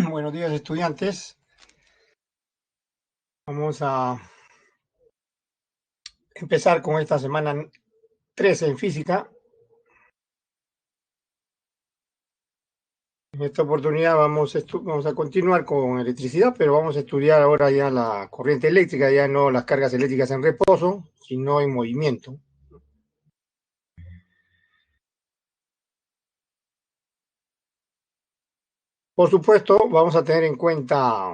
Buenos días, estudiantes. Vamos a empezar con esta semana 13 en física. En esta oportunidad vamos a continuar con electricidad, pero vamos a estudiar ahora ya la corriente eléctrica, ya no las cargas eléctricas en reposo, sino en movimiento. Por supuesto, vamos a tener en cuenta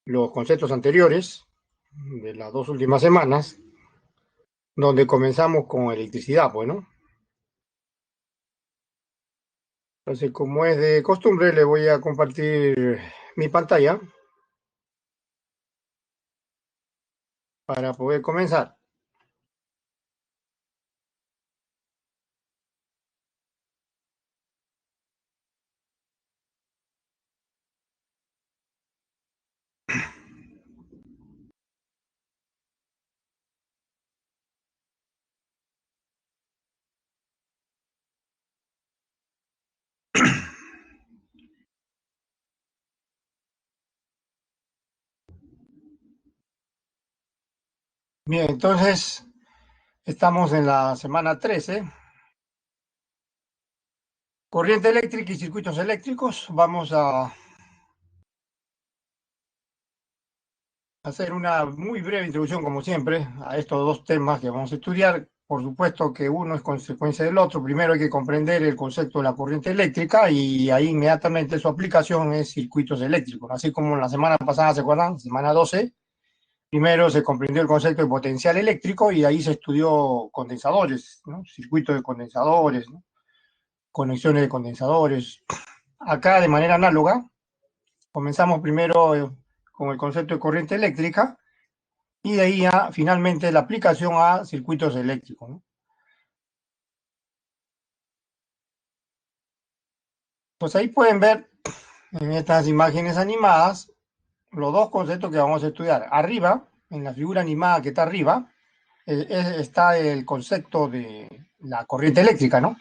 los conceptos anteriores de las dos últimas semanas, donde comenzamos con electricidad, pues, ¿no? Entonces, como es de costumbre, le voy a compartir mi pantalla para poder comenzar. Bien, entonces estamos en la semana 13. Corriente eléctrica y circuitos eléctricos. Vamos a hacer una muy breve introducción, como siempre, a estos dos temas que vamos a estudiar. Por supuesto que uno es consecuencia del otro. Primero hay que comprender el concepto de la corriente eléctrica y ahí inmediatamente su aplicación es circuitos eléctricos. Así como la semana pasada, ¿se acuerdan? Semana 12. Primero se comprendió el concepto de potencial eléctrico y ahí se estudió condensadores, ¿no? Circuitos de condensadores, ¿no? Conexiones de condensadores. Acá, de manera análoga, comenzamos primero con el concepto de corriente eléctrica y de ahí ya finalmente la aplicación a circuitos eléctricos, ¿no? Pues ahí pueden ver en estas imágenes animadas los dos conceptos que vamos a estudiar. Arriba, en la figura animada que está arriba, está el concepto de la corriente eléctrica, ¿no?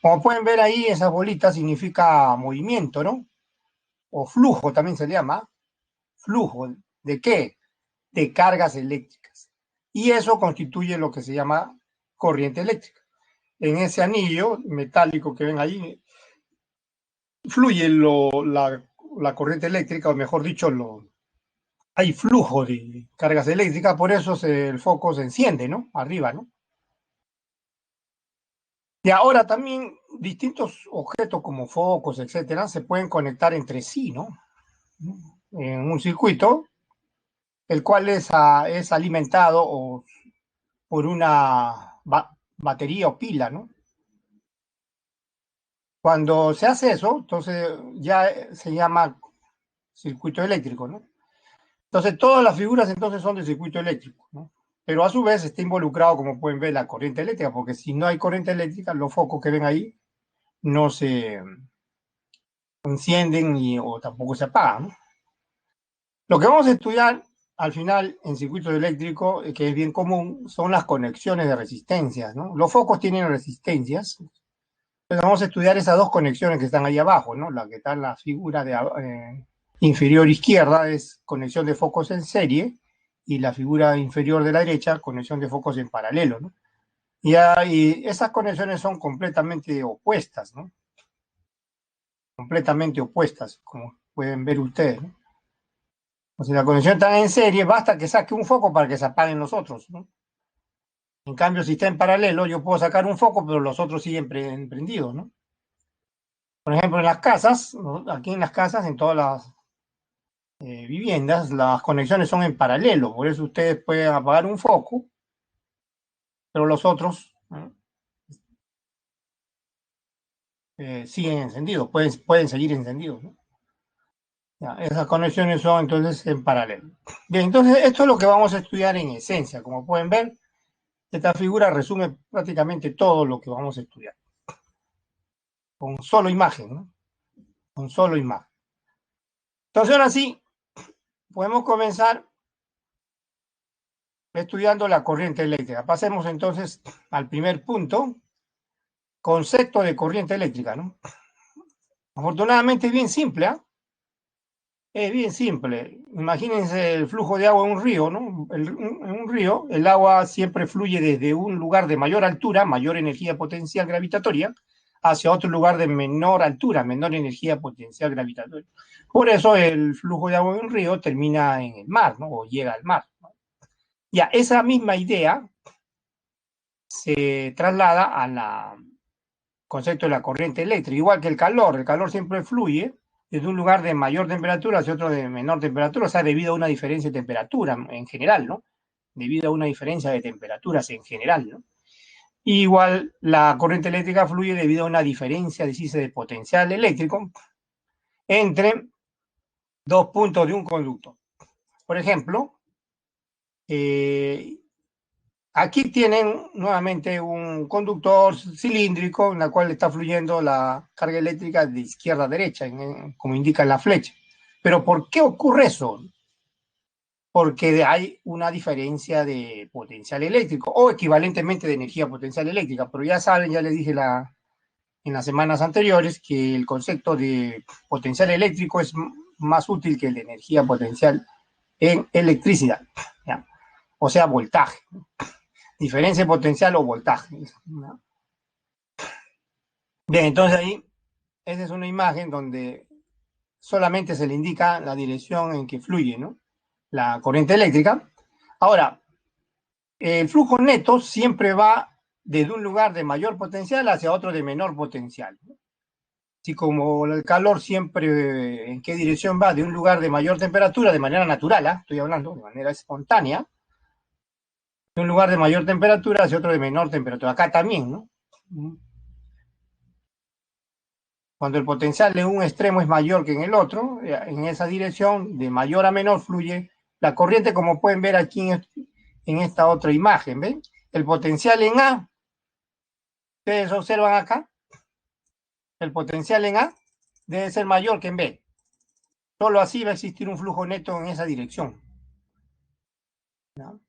Como pueden ver ahí, esas bolitas significa movimiento, ¿no? O flujo también se le llama. ¿Flujo de qué? De cargas eléctricas. Y eso constituye lo que se llama corriente eléctrica. En ese anillo metálico que ven ahí, fluye la corriente eléctrica, o mejor dicho, hay flujo de cargas eléctricas, por eso el foco se enciende, ¿no? Arriba, ¿no? Y ahora también distintos objetos como focos, etcétera, se pueden conectar entre sí, ¿no? En un circuito, el cual es alimentado por una batería o pila, ¿no? Cuando se hace eso, entonces ya se llama circuito eléctrico, ¿no? Entonces todas las figuras entonces son de circuito eléctrico, ¿no? Pero a su vez está involucrado, como pueden ver, la corriente eléctrica, porque si no hay corriente eléctrica, los focos que ven ahí no se encienden o tampoco se apagan, ¿no? Lo que vamos a estudiar al final en circuitos eléctricos, que es bien común, son las conexiones de resistencias, ¿no? Los focos tienen resistencias. Entonces vamos a estudiar esas dos conexiones que están ahí abajo, ¿no? La que está en la figura inferior izquierda es conexión de focos en serie y la figura inferior de la derecha, conexión de focos en paralelo, ¿no? Y esas conexiones son completamente opuestas, ¿no? Completamente opuestas, como pueden ver ustedes, ¿no? O sea, la conexión está en serie, basta que saque un foco para que se apaguen los otros, ¿no? En cambio, si está en paralelo, yo puedo sacar un foco, pero los otros siguen prendidos, ¿no? Por ejemplo, en las casas, ¿no? Aquí en las casas, en todas las viviendas, las conexiones son en paralelo, por eso ustedes pueden apagar un foco, pero los otros, ¿no? Siguen encendidos, pueden seguir encendidos, ¿no? Ya, esas conexiones son entonces en paralelo. Bien, entonces esto es lo que vamos a estudiar en esencia. Como pueden ver, esta figura resume prácticamente todo lo que vamos a estudiar, con solo imagen, ¿no? Con solo imagen. Entonces ahora sí, podemos comenzar estudiando la corriente eléctrica. Pasemos entonces al primer punto, concepto de corriente eléctrica, ¿no? Afortunadamente es bien simple, ¿ah? Es bien simple. Imagínense el flujo de agua en un río, ¿no? En un río, el agua siempre fluye desde un lugar de mayor altura, mayor energía potencial gravitatoria, hacia otro lugar de menor altura, menor energía potencial gravitatoria. Por eso el flujo de agua en un río termina en el mar, ¿no? O llega al mar, ¿no? Ya, esa misma idea se traslada al concepto de la corriente eléctrica, igual que el calor siempre fluye desde un lugar de mayor temperatura hacia otro de menor temperatura, o sea, debido a una diferencia de temperatura en general, ¿no? Debido a una diferencia de temperaturas en general, ¿no? Igual la corriente eléctrica fluye debido a una diferencia, decirse, de potencial eléctrico entre dos puntos de un conducto. Por ejemplo, eh, aquí tienen nuevamente un conductor cilíndrico en el cual está fluyendo la carga eléctrica de izquierda a derecha, como indica la flecha. Pero ¿por qué ocurre eso? Porque hay una diferencia de potencial eléctrico o equivalentemente de energía potencial eléctrica. Pero ya saben, ya les dije en las semanas anteriores que el concepto de potencial eléctrico es más útil que el de energía potencial en electricidad, ¿ya? O sea, voltaje, diferencia potencial o voltaje, ¿no? Bien, entonces ahí, esa es una imagen donde solamente se le indica la dirección en que fluye, ¿no? La corriente eléctrica. Ahora, el flujo neto siempre va desde un lugar de mayor potencial hacia otro de menor potencial, ¿no? Así como el calor siempre, ¿en qué dirección va? De un lugar de mayor temperatura, de manera natural, ¿eh? Estoy hablando de manera espontánea, de un lugar de mayor temperatura hacia otro de menor temperatura. Acá también, ¿no? Cuando el potencial en un extremo es mayor que en el otro, en esa dirección, de mayor a menor, fluye la corriente, como pueden ver aquí en esta otra imagen. ¿Ven? El potencial en A, ustedes observan acá, el potencial en A debe ser mayor que en B. Solo así va a existir un flujo neto en esa dirección, ¿no?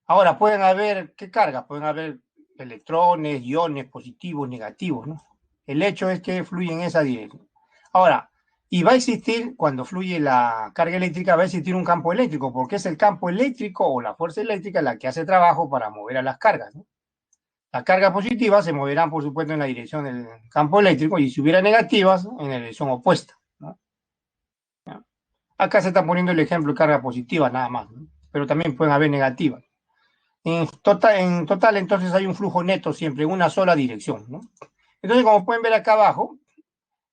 Ahora, pueden haber, ¿qué cargas? Pueden haber electrones, iones, positivos, negativos, ¿no? El hecho es que fluye en esa dirección. Ahora, y va a existir, cuando fluye la carga eléctrica, va a existir un campo eléctrico, porque es el campo eléctrico o la fuerza eléctrica la que hace trabajo para mover a las cargas, ¿no? Las cargas positivas se moverán, por supuesto, en la dirección del campo eléctrico y si hubiera negativas, en la dirección opuesta, ¿no? Acá se está poniendo el ejemplo de carga positiva nada más, ¿no? Pero también pueden haber negativas. En total, entonces hay un flujo neto siempre en una sola dirección, ¿no? Entonces, como pueden ver acá abajo,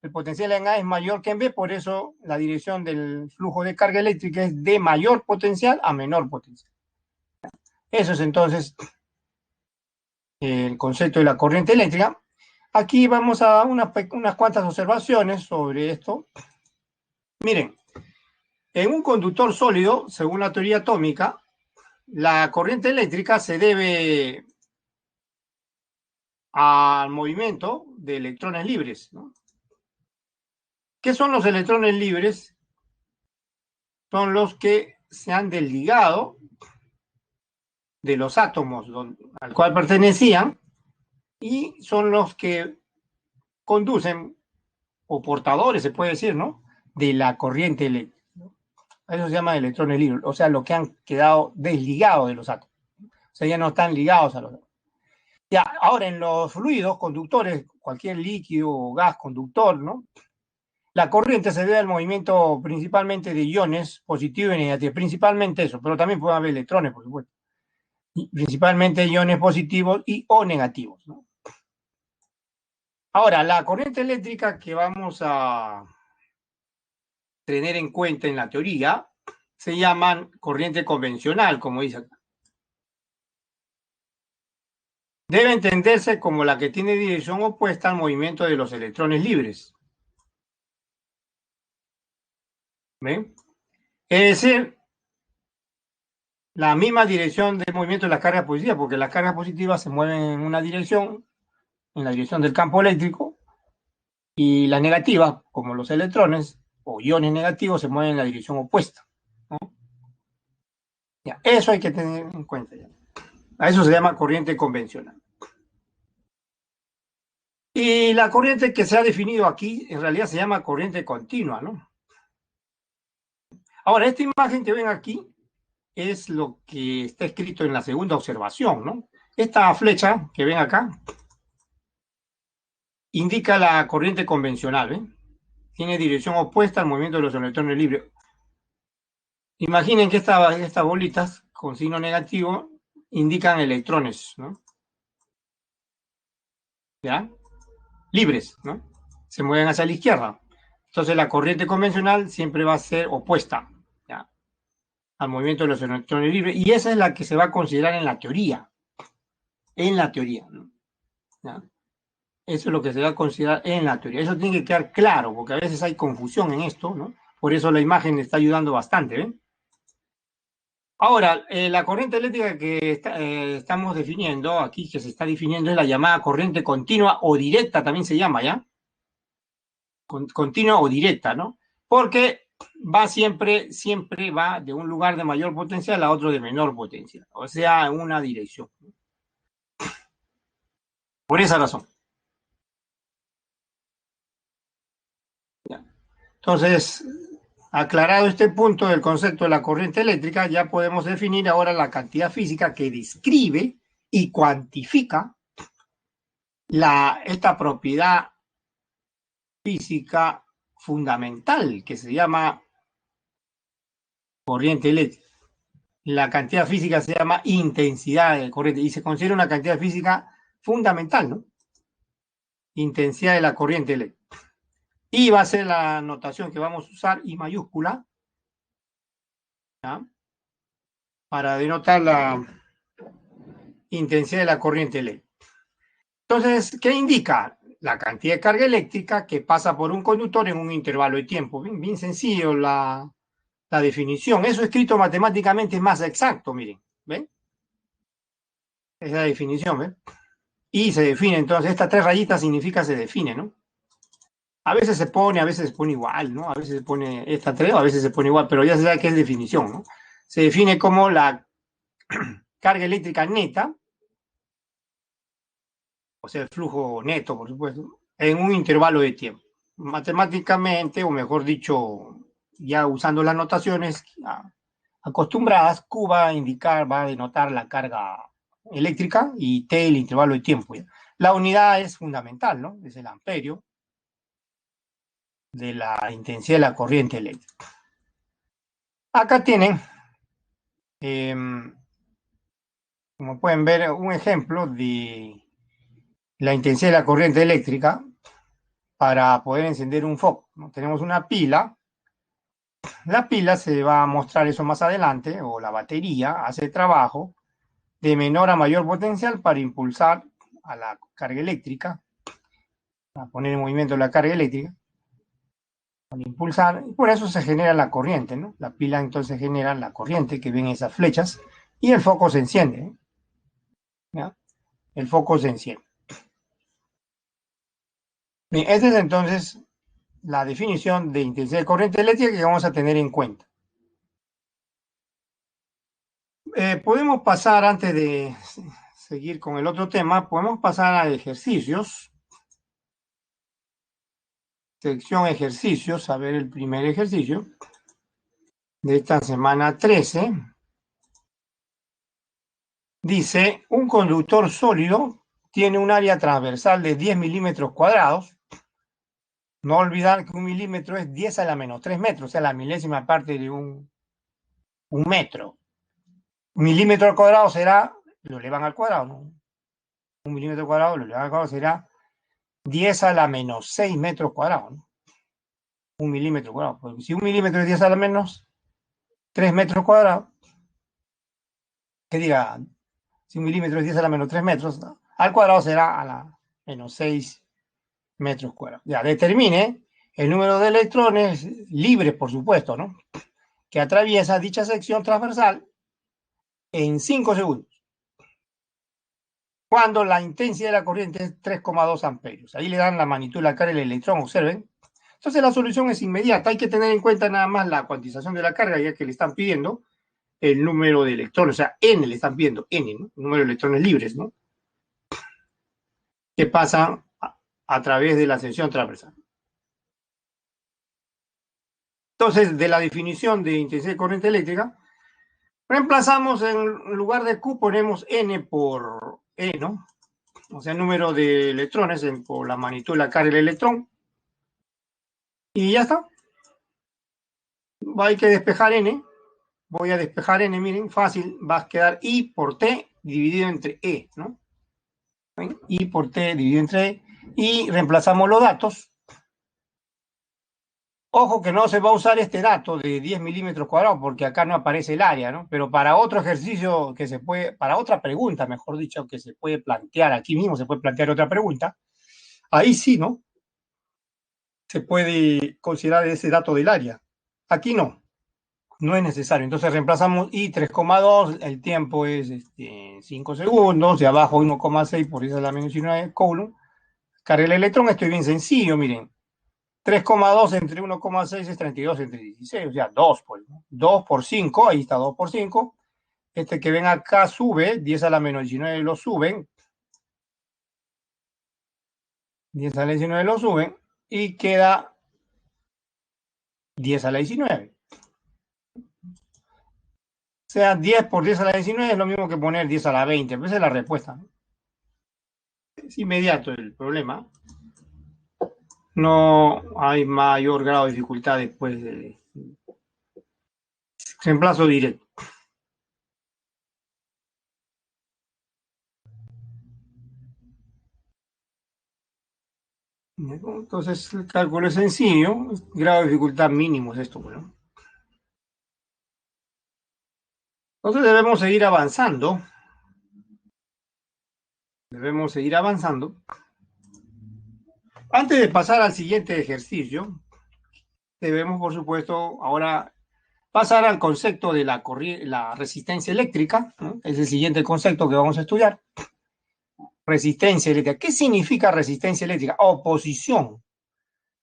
el potencial en A es mayor que en B, por eso la dirección del flujo de carga eléctrica es de mayor potencial a menor potencial. Eso es entonces el concepto de la corriente eléctrica. Aquí vamos a unas cuantas observaciones sobre esto. Miren, en un conductor sólido, según la teoría atómica, la corriente eléctrica se debe al movimiento de electrones libres, ¿no? ¿Qué son los electrones libres? Son los que se han desligado de los átomos al cual pertenecían y son los que conducen, o portadores, se puede decir, ¿no? De la corriente eléctrica. Eso se llama electrones libres, o sea, los que han quedado desligados de los átomos. O sea, ya no están ligados a los átomos. Ya, ahora en los fluidos conductores, cualquier líquido o gas conductor, ¿no? La corriente se debe al movimiento principalmente de iones positivos y negativos, principalmente eso, pero también pueden haber electrones, por supuesto. Y principalmente iones positivos y o negativos, ¿no? Ahora, la corriente eléctrica que vamos a tener en cuenta en la teoría se llaman corriente convencional, como dice acá. Debe entenderse como la que tiene dirección opuesta al movimiento de los electrones libres. ¿Ven? Es decir, la misma dirección del movimiento de las cargas positivas, porque las cargas positivas se mueven en una dirección, en la dirección del campo eléctrico, y las negativas, como los electrones o iones negativos, se mueven en la dirección opuesta, ¿no? Ya, eso hay que tener en cuenta. Ya. A eso se llama corriente convencional. Y la corriente que se ha definido aquí, en realidad se llama corriente continua, ¿no? Ahora, esta imagen que ven aquí es lo que está escrito en la segunda observación, ¿no? Esta flecha que ven acá indica la corriente convencional, ¿eh? Tiene dirección opuesta al movimiento de los electrones libres. Imaginen que estas bolitas con signo negativo indican electrones, ¿no? ¿Ya? Libres, ¿no? Se mueven hacia la izquierda. Entonces la corriente convencional siempre va a ser opuesta, ¿ya? Al movimiento de los electrones libres, y esa es la que se va a considerar en la teoría, ¿no? ¿Ya? Eso es lo que se va a considerar en la teoría. Eso tiene que quedar claro, porque a veces hay confusión en esto, ¿no? Por eso la imagen está ayudando bastante, ¿ven? Ahora, la corriente eléctrica que estamos definiendo aquí, que se está definiendo, es la llamada corriente continua o directa, también se llama, ¿ya? Continua o directa, ¿no? Porque va siempre va de un lugar de mayor potencial a otro de menor potencial, o sea, en una dirección. Por esa razón. ¿Ya? Entonces, aclarado este punto del concepto de la corriente eléctrica, ya podemos definir ahora la cantidad física que describe y cuantifica esta propiedad física fundamental que se llama corriente eléctrica. La cantidad física se llama intensidad de corriente y se considera una cantidad física fundamental, ¿no? Intensidad de la corriente eléctrica. Y va a ser la notación que vamos a usar, I mayúscula, ¿ya? Para denotar la intensidad de la corriente eléctrica. Entonces, ¿qué indica? La cantidad de carga eléctrica que pasa por un conductor en un intervalo de tiempo. Bien sencillo la definición. Eso escrito matemáticamente es más exacto, miren. ¿Ven? Esa definición, ¿ven? Y se define, entonces, estas tres rayitas significa se define, ¿no? A veces se pone igual, ¿no? A veces se pone esta tres, a veces se pone igual, pero ya se sabe que es definición, ¿no? Se define como la carga eléctrica neta, o sea, el flujo neto, por supuesto, en un intervalo de tiempo. Matemáticamente, o mejor dicho, ya usando las notaciones acostumbradas, Q va a indicar, va a denotar la carga eléctrica y T el intervalo de tiempo. ¿Ya? La unidad es fundamental, ¿no? Es el amperio de la intensidad de la corriente eléctrica. Acá tienen, eh, como pueden ver, un ejemplo de la intensidad de la corriente eléctrica para poder encender un foco, ¿no? Tenemos una pila. La pila se va a mostrar eso más adelante, o la batería hace trabajo de menor a mayor potencial para impulsar a la carga eléctrica, a poner en movimiento la carga eléctrica, al impulsar, y por eso se genera la corriente, ¿no? La pila entonces genera la corriente que ven esas flechas y el foco se enciende, ¿eh? ¿Ya? El foco se enciende. Bien, esta es entonces la definición de intensidad de corriente eléctrica que vamos a tener en cuenta. Podemos pasar, antes de seguir con el otro tema, podemos pasar a ejercicios. Sección ejercicios, a ver el primer ejercicio de esta semana 13. Dice, un conductor sólido tiene un área transversal de 10 milímetros cuadrados. No olvidar que un milímetro es 10 a la menos 3 metros, o sea, la milésima parte de un metro. Un milímetro al cuadrado será, lo elevan al cuadrado, ¿no? Un milímetro cuadrado lo elevan al cuadrado será 10 a la menos 6 metros cuadrados, ¿no? Un milímetro cuadrado. Porque si un milímetro es 10 a la menos 3 metros cuadrados, que diga, si un milímetro es 10 a la menos 3 metros, ¿no? Al cuadrado será a la menos 6 metros cuadrados. Ya, determine el número de electrones libres, por supuesto, ¿no? Que atraviesa dicha sección transversal en 5 segundos, cuando la intensidad de la corriente es 3,2 amperios. Ahí le dan la magnitud de la carga del electrón, observen. Entonces la solución es inmediata. Hay que tener en cuenta nada más la cuantización de la carga, ya que le están pidiendo el número de electrones, o sea, N le están pidiendo, N, ¿no? El número de electrones libres, ¿no? Que pasan a través de la sección transversal. Entonces, de la definición de intensidad de corriente eléctrica, reemplazamos en lugar de Q, ponemos N por E, ¿no? O sea, el número de electrones por la magnitud de la carga del electrón. Y ya está. Hay que despejar N. Voy a despejar N, miren, fácil. Va a quedar I por T dividido entre E, ¿no? I por T dividido entre E. Y reemplazamos los datos. Ojo que no se va a usar este dato de 10 milímetros cuadrados porque acá no aparece el área, ¿no? Pero para otro ejercicio que se puede, para otra pregunta, mejor dicho, que se puede plantear aquí mismo, se puede plantear otra pregunta, ahí sí, ¿no? Se puede considerar ese dato del área. Aquí no, no es necesario. Entonces reemplazamos I 3,2, el tiempo es 5 segundos, y abajo 1,6, por eso es la menos 19 Coulomb. Carga el electrón, esto es bien sencillo, miren. 3,2 entre 1,6 es 32 entre 16, o sea, 2, pues, ¿no? 2 por 5, ahí está 2 por 5. Este que ven acá sube, 10 a la menos 19 lo suben. 10 a la 19 lo suben y queda 10 a la 19. O sea, 10 por 10 a la 19 es lo mismo que poner 10 a la 20. Esa es la respuesta. Es inmediato el problema. No hay mayor grado de dificultad después de reemplazo directo. Entonces, el cálculo es sencillo. Grado de dificultad mínimo es esto, ¿no? Entonces debemos seguir avanzando. Debemos seguir avanzando. Antes de pasar al siguiente ejercicio, debemos, por supuesto, ahora pasar al concepto de la resistencia eléctrica, ¿no? Es el siguiente concepto que vamos a estudiar. Resistencia eléctrica. ¿Qué significa resistencia eléctrica? Oposición.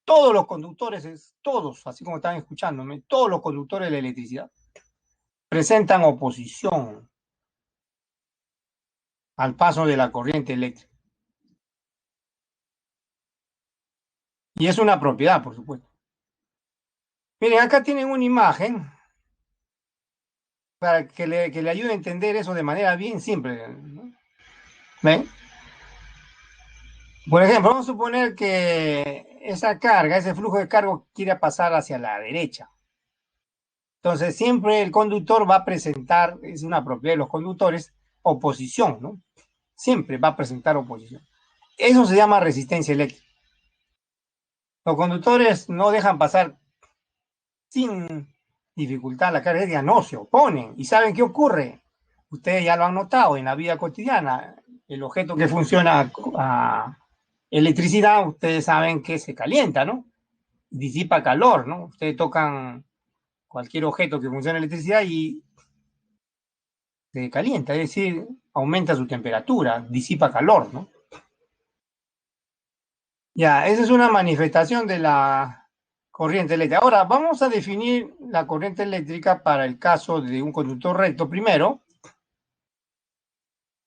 Todos los conductores, todos, así como están escuchándome, todos los conductores de la electricidad presentan oposición al paso de la corriente eléctrica. Y es una propiedad, por supuesto. Miren, acá tienen una imagen para que le ayude a entender eso de manera bien simple, ¿no? ¿Ven? Por ejemplo, vamos a suponer que esa carga, ese flujo de carga quiere pasar hacia la derecha. Entonces, siempre el conductor va a presentar, es una propiedad de los conductores, oposición, ¿no? Siempre va a presentar oposición. Eso se llama resistencia eléctrica. Los conductores no dejan pasar sin dificultad la carga eléctrica, no, se oponen. ¿Y saben qué ocurre? Ustedes ya lo han notado en la vida cotidiana. El objeto que funciona a electricidad, ustedes saben que se calienta, ¿no? Disipa calor, ¿no? Ustedes tocan cualquier objeto que funcione a electricidad y se calienta, es decir, aumenta su temperatura, disipa calor, ¿no? Ya, esa es una manifestación de la corriente eléctrica. Ahora, vamos a definir la corriente eléctrica para el caso de un conductor recto primero.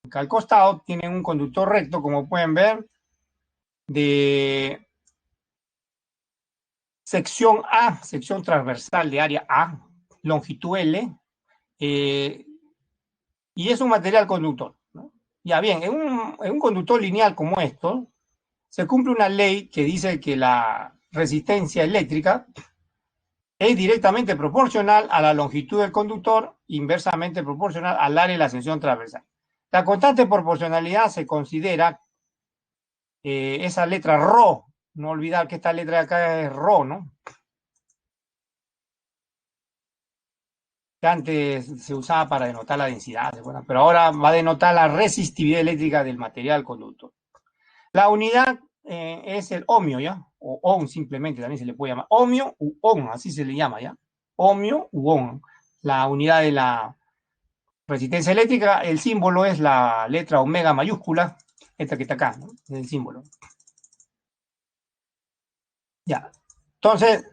Acá al costado tienen un conductor recto, como pueden ver, de sección A, sección transversal de área A, longitud L, y es un material conductor, ¿no? Ya bien, en un conductor lineal como esto, se cumple una ley que dice que la resistencia eléctrica es directamente proporcional a la longitud del conductor, inversamente proporcional al área de la sección transversal. La constante proporcionalidad se considera esa letra ρ, no olvidar que esta letra de acá es ρ, ¿no? Que antes se usaba para denotar la densidad, ¿verdad? Pero ahora va a denotar la resistividad eléctrica del material conductor. La unidad es el ohmio, ¿ya? O ohm simplemente también se le puede llamar. Ohmio u ohm, así se le llama, ¿ya? Ohmio u ohm. La unidad de la resistencia eléctrica, el símbolo es la letra omega mayúscula, esta que está acá, ¿no? Es el símbolo. Ya. Entonces,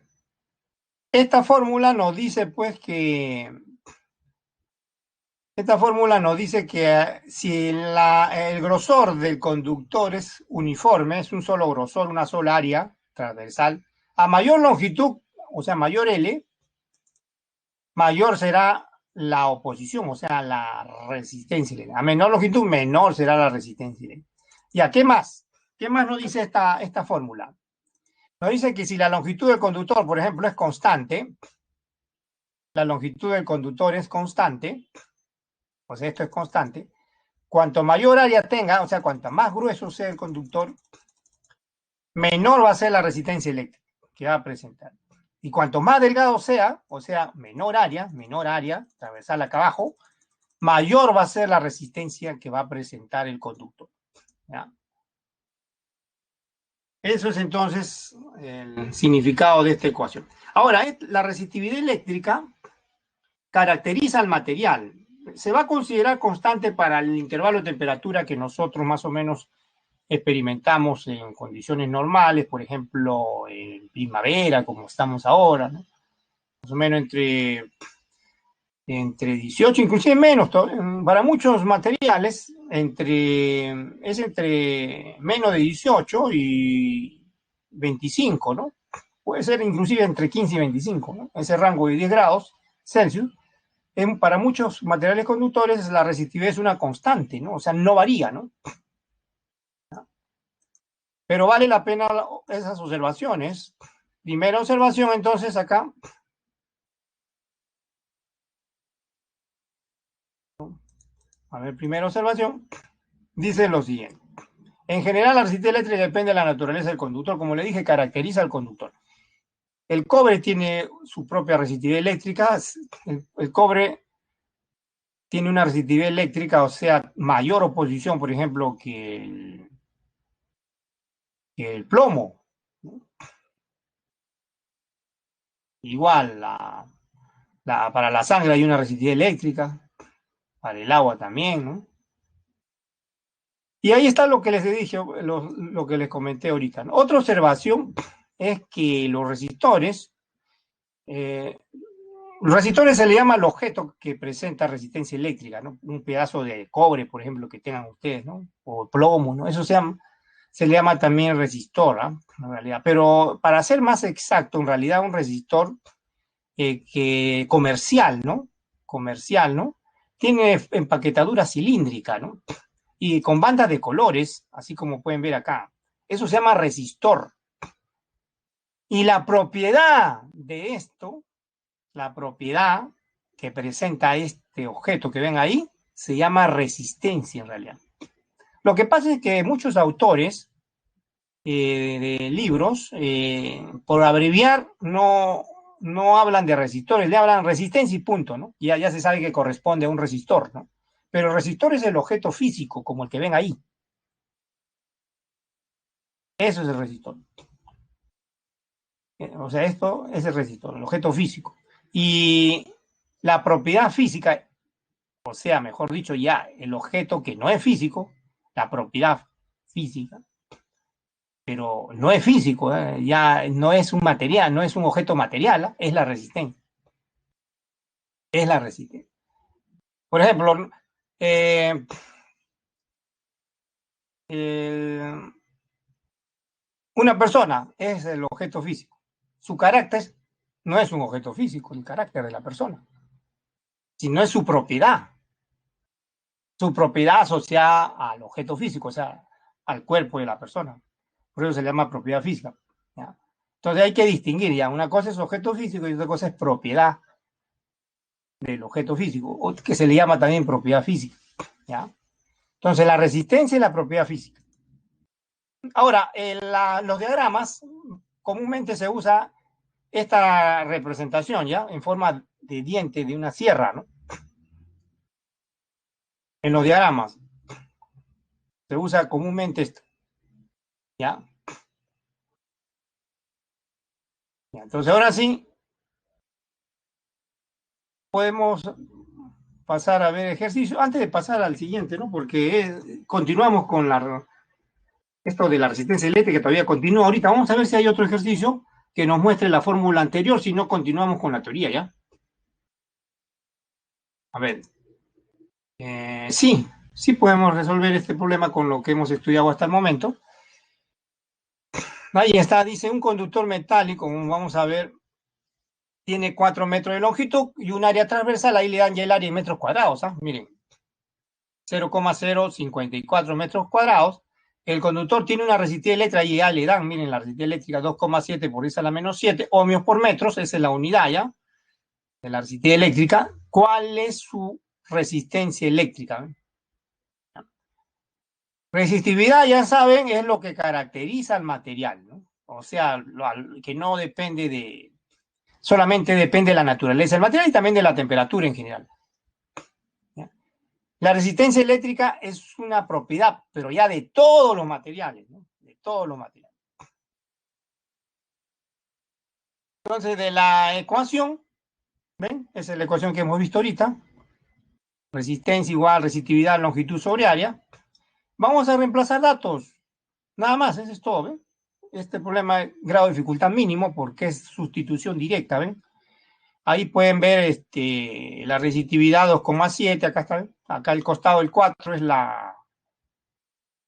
esta fórmula nos dice, pues, que Esta fórmula nos dice que si el grosor del conductor es uniforme, es un solo grosor, una sola área transversal, a mayor longitud, o sea, mayor L, mayor será la oposición, o sea, la resistencia. A menor longitud, menor será la resistencia. ¿Ya qué más? ¿Qué más nos dice esta fórmula? Nos dice que si la longitud del conductor, por ejemplo, es constante, la longitud del conductor es constante, o sea, esto es constante, cuanto mayor área tenga, o sea, cuanto más grueso sea el conductor, menor va a ser la resistencia eléctrica que va a presentar. Y cuanto más delgado sea, o sea, menor área, transversal acá abajo, mayor va a ser la resistencia que va a presentar el conductor. ¿Ya? Eso es entonces el significado de esta ecuación. Ahora, la resistividad eléctrica caracteriza al material. Se va a considerar constante para el intervalo de temperatura que nosotros más o menos experimentamos en condiciones normales, por ejemplo, en primavera, como estamos ahora, ¿no? Más o menos entre 18, inclusive menos, para muchos materiales, es entre menos de 18 y 25, ¿no? Puede ser inclusive entre 15 y 25, ¿no? Ese rango de 10 grados Celsius. Para muchos materiales conductores la resistividad es una constante, ¿no? O sea, no varía, ¿no? Pero vale la pena esas observaciones. Primera observación, entonces, acá. A ver, primera observación. Dice lo siguiente. En general, la resistencia eléctrica depende de la naturaleza del conductor. Como le dije, caracteriza al conductor. El cobre tiene su propia resistividad eléctrica. El cobre tiene una resistividad eléctrica, o sea, mayor oposición, por ejemplo, que el plomo. Igual, para la sangre hay una resistividad eléctrica, para el agua también, ¿no? Y ahí está lo que les dije, lo que les comenté ahorita, ¿no? Otra observación es que los resistores se le llama al objeto que presenta resistencia eléctrica, ¿no? Un pedazo de cobre, por ejemplo, que tengan ustedes, ¿no? O plomo, ¿no? Eso se le llama también resistor, ¿eh? En realidad. Pero para ser más exacto, en realidad un resistor comercial, ¿no? Comercial, ¿no? Tiene empaquetadura cilíndrica, ¿no? Y con bandas de colores, así como pueden ver acá. Eso se llama resistor. Y la propiedad de esto, la propiedad que presenta este objeto que ven ahí, se llama resistencia en realidad. Lo que pasa es que muchos autores de libros, por abreviar, no hablan de resistores, le hablan resistencia y punto, ¿no? Ya se sabe que corresponde a un resistor, ¿no? Pero el resistor es el objeto físico, como el que ven ahí. Eso es el resistor. O sea, esto es el resistor, el objeto físico. Y la propiedad física, o sea, mejor dicho, ya el objeto que no es físico, la propiedad física, pero no es físico, ya no es un material, no es un objeto material, es la resistencia. Es la resistencia. Por ejemplo, eh, una persona es el objeto físico. Su carácter no es un objeto físico, el carácter de la persona, sino es su propiedad. Su propiedad asociada al objeto físico, o sea, al cuerpo de la persona. Por eso se le llama propiedad física. ¿Ya? Entonces hay que distinguir, ya, una cosa es objeto físico y otra cosa es propiedad del objeto físico, o que se le llama también propiedad física. ¿Ya? Entonces la resistencia y la propiedad física. Ahora, los diagramas comúnmente se usa esta representación, ¿ya? En forma de diente de una sierra, ¿no? En los diagramas se usa comúnmente esto, ¿ya? Entonces ahora sí podemos pasar a ver ejercicio antes de pasar al siguiente, ¿no? Porque continuamos con esto de la resistencia eléctrica, que todavía continúa ahorita. Vamos a ver si hay otro ejercicio que nos muestre la fórmula anterior, si no continuamos con la teoría, ¿ya? A ver. Sí podemos resolver este problema con lo que hemos estudiado hasta el momento. Ahí está, dice un conductor metálico, como vamos a ver, tiene 4 metros de longitud y un área transversal, ahí le dan ya el área en metros cuadrados, ¿ah? Miren, 0,054 metros cuadrados. El conductor tiene una resistencia eléctrica y ya le dan, miren, la resistencia eléctrica 2,7 por 10 a la menos 7 ohmios por metros, esa es la unidad ya de la resistencia eléctrica. ¿Cuál es su resistencia eléctrica? Resistividad, ya saben, es lo que caracteriza al material, ¿no? O sea, que no depende solamente depende de la naturaleza del material y también de la temperatura en general. ¿Ya? La resistencia eléctrica es una propiedad, pero ya de todos los materiales, ¿no? De todos los materiales. Entonces, de la ecuación, ¿ven? Esa es la ecuación que hemos visto ahorita. Resistencia igual resistividad longitud sobre área. Vamos a reemplazar datos. Nada más, eso es todo, ¿ven? Este problema es grado de dificultad mínimo porque es sustitución directa, ¿ven? Ahí pueden ver la resistividad 2,7, acá está, acá el costado del 4 es la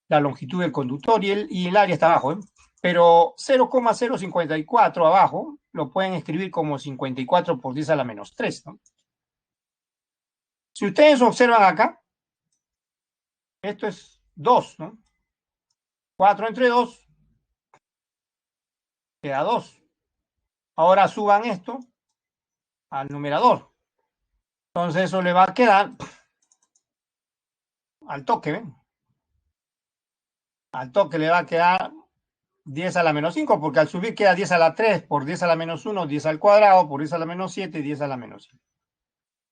longitud del conductor y el área está abajo, ¿eh? Pero 0,054 abajo lo pueden escribir como 54 por 10 a la menos 3, ¿no? Si ustedes observan acá, esto es 2, ¿no? 4 entre 2 queda 2. Ahora suban esto al numerador. Entonces eso le va a quedar al toque, ¿ven? Al toque le va a quedar 10 a la menos 5, porque al subir queda 10 a la 3 por 10 a la menos 1, 10 al cuadrado, por 10 a la menos 7, 10 a la menos 5.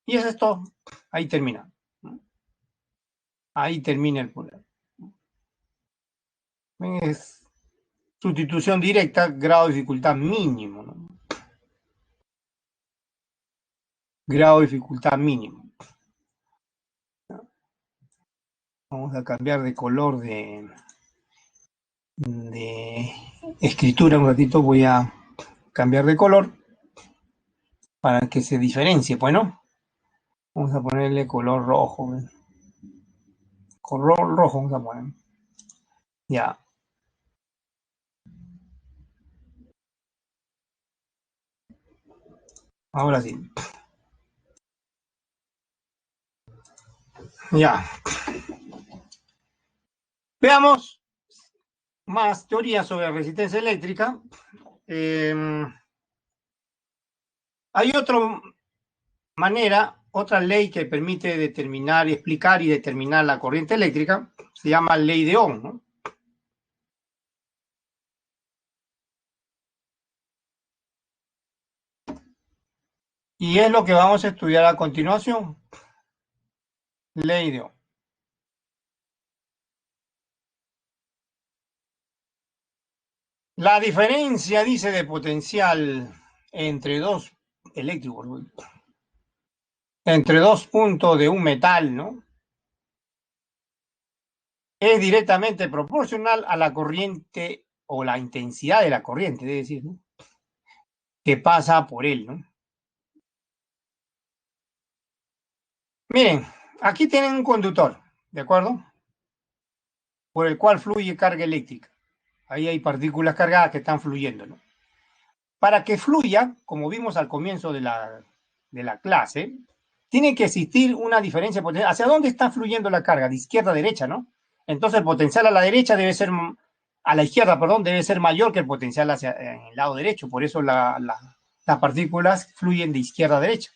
Y eso es todo. Ahí termina. Ahí termina el problema. Es sustitución directa, grado de dificultad mínimo, ¿no? Grado de dificultad mínimo. Vamos a cambiar de color de escritura un ratito. Voy a cambiar de color para que se diferencie. Bueno, vamos a ponerle color rojo. Color rojo vamos a poner. Ya. Ahora sí. Ya. Veamos más teoría sobre resistencia eléctrica. Hay otra manera, otra ley que permite determinar, explicar y determinar la corriente eléctrica. Se llama ley de Ohm, ¿no? Y es lo que vamos a estudiar a continuación. Ley de Ohm. La diferencia, dice, de potencial entre dos eléctricos, entre dos puntos de un metal, ¿no? Es directamente proporcional a la corriente o la intensidad de la corriente, es decir, ¿no? Que pasa por él, ¿no? Miren, aquí tienen un conductor, ¿de acuerdo? Por el cual fluye carga eléctrica. Ahí hay partículas cargadas que están fluyendo, ¿no? Para que fluya, como vimos al comienzo de la clase, tiene que existir una diferencia potencial. ¿Hacia dónde está fluyendo la carga? De izquierda a derecha, ¿no? Entonces el potencial a la derecha debe ser, a la izquierda, perdón, debe ser mayor que el potencial hacia el lado derecho. Por eso las partículas fluyen de izquierda a derecha.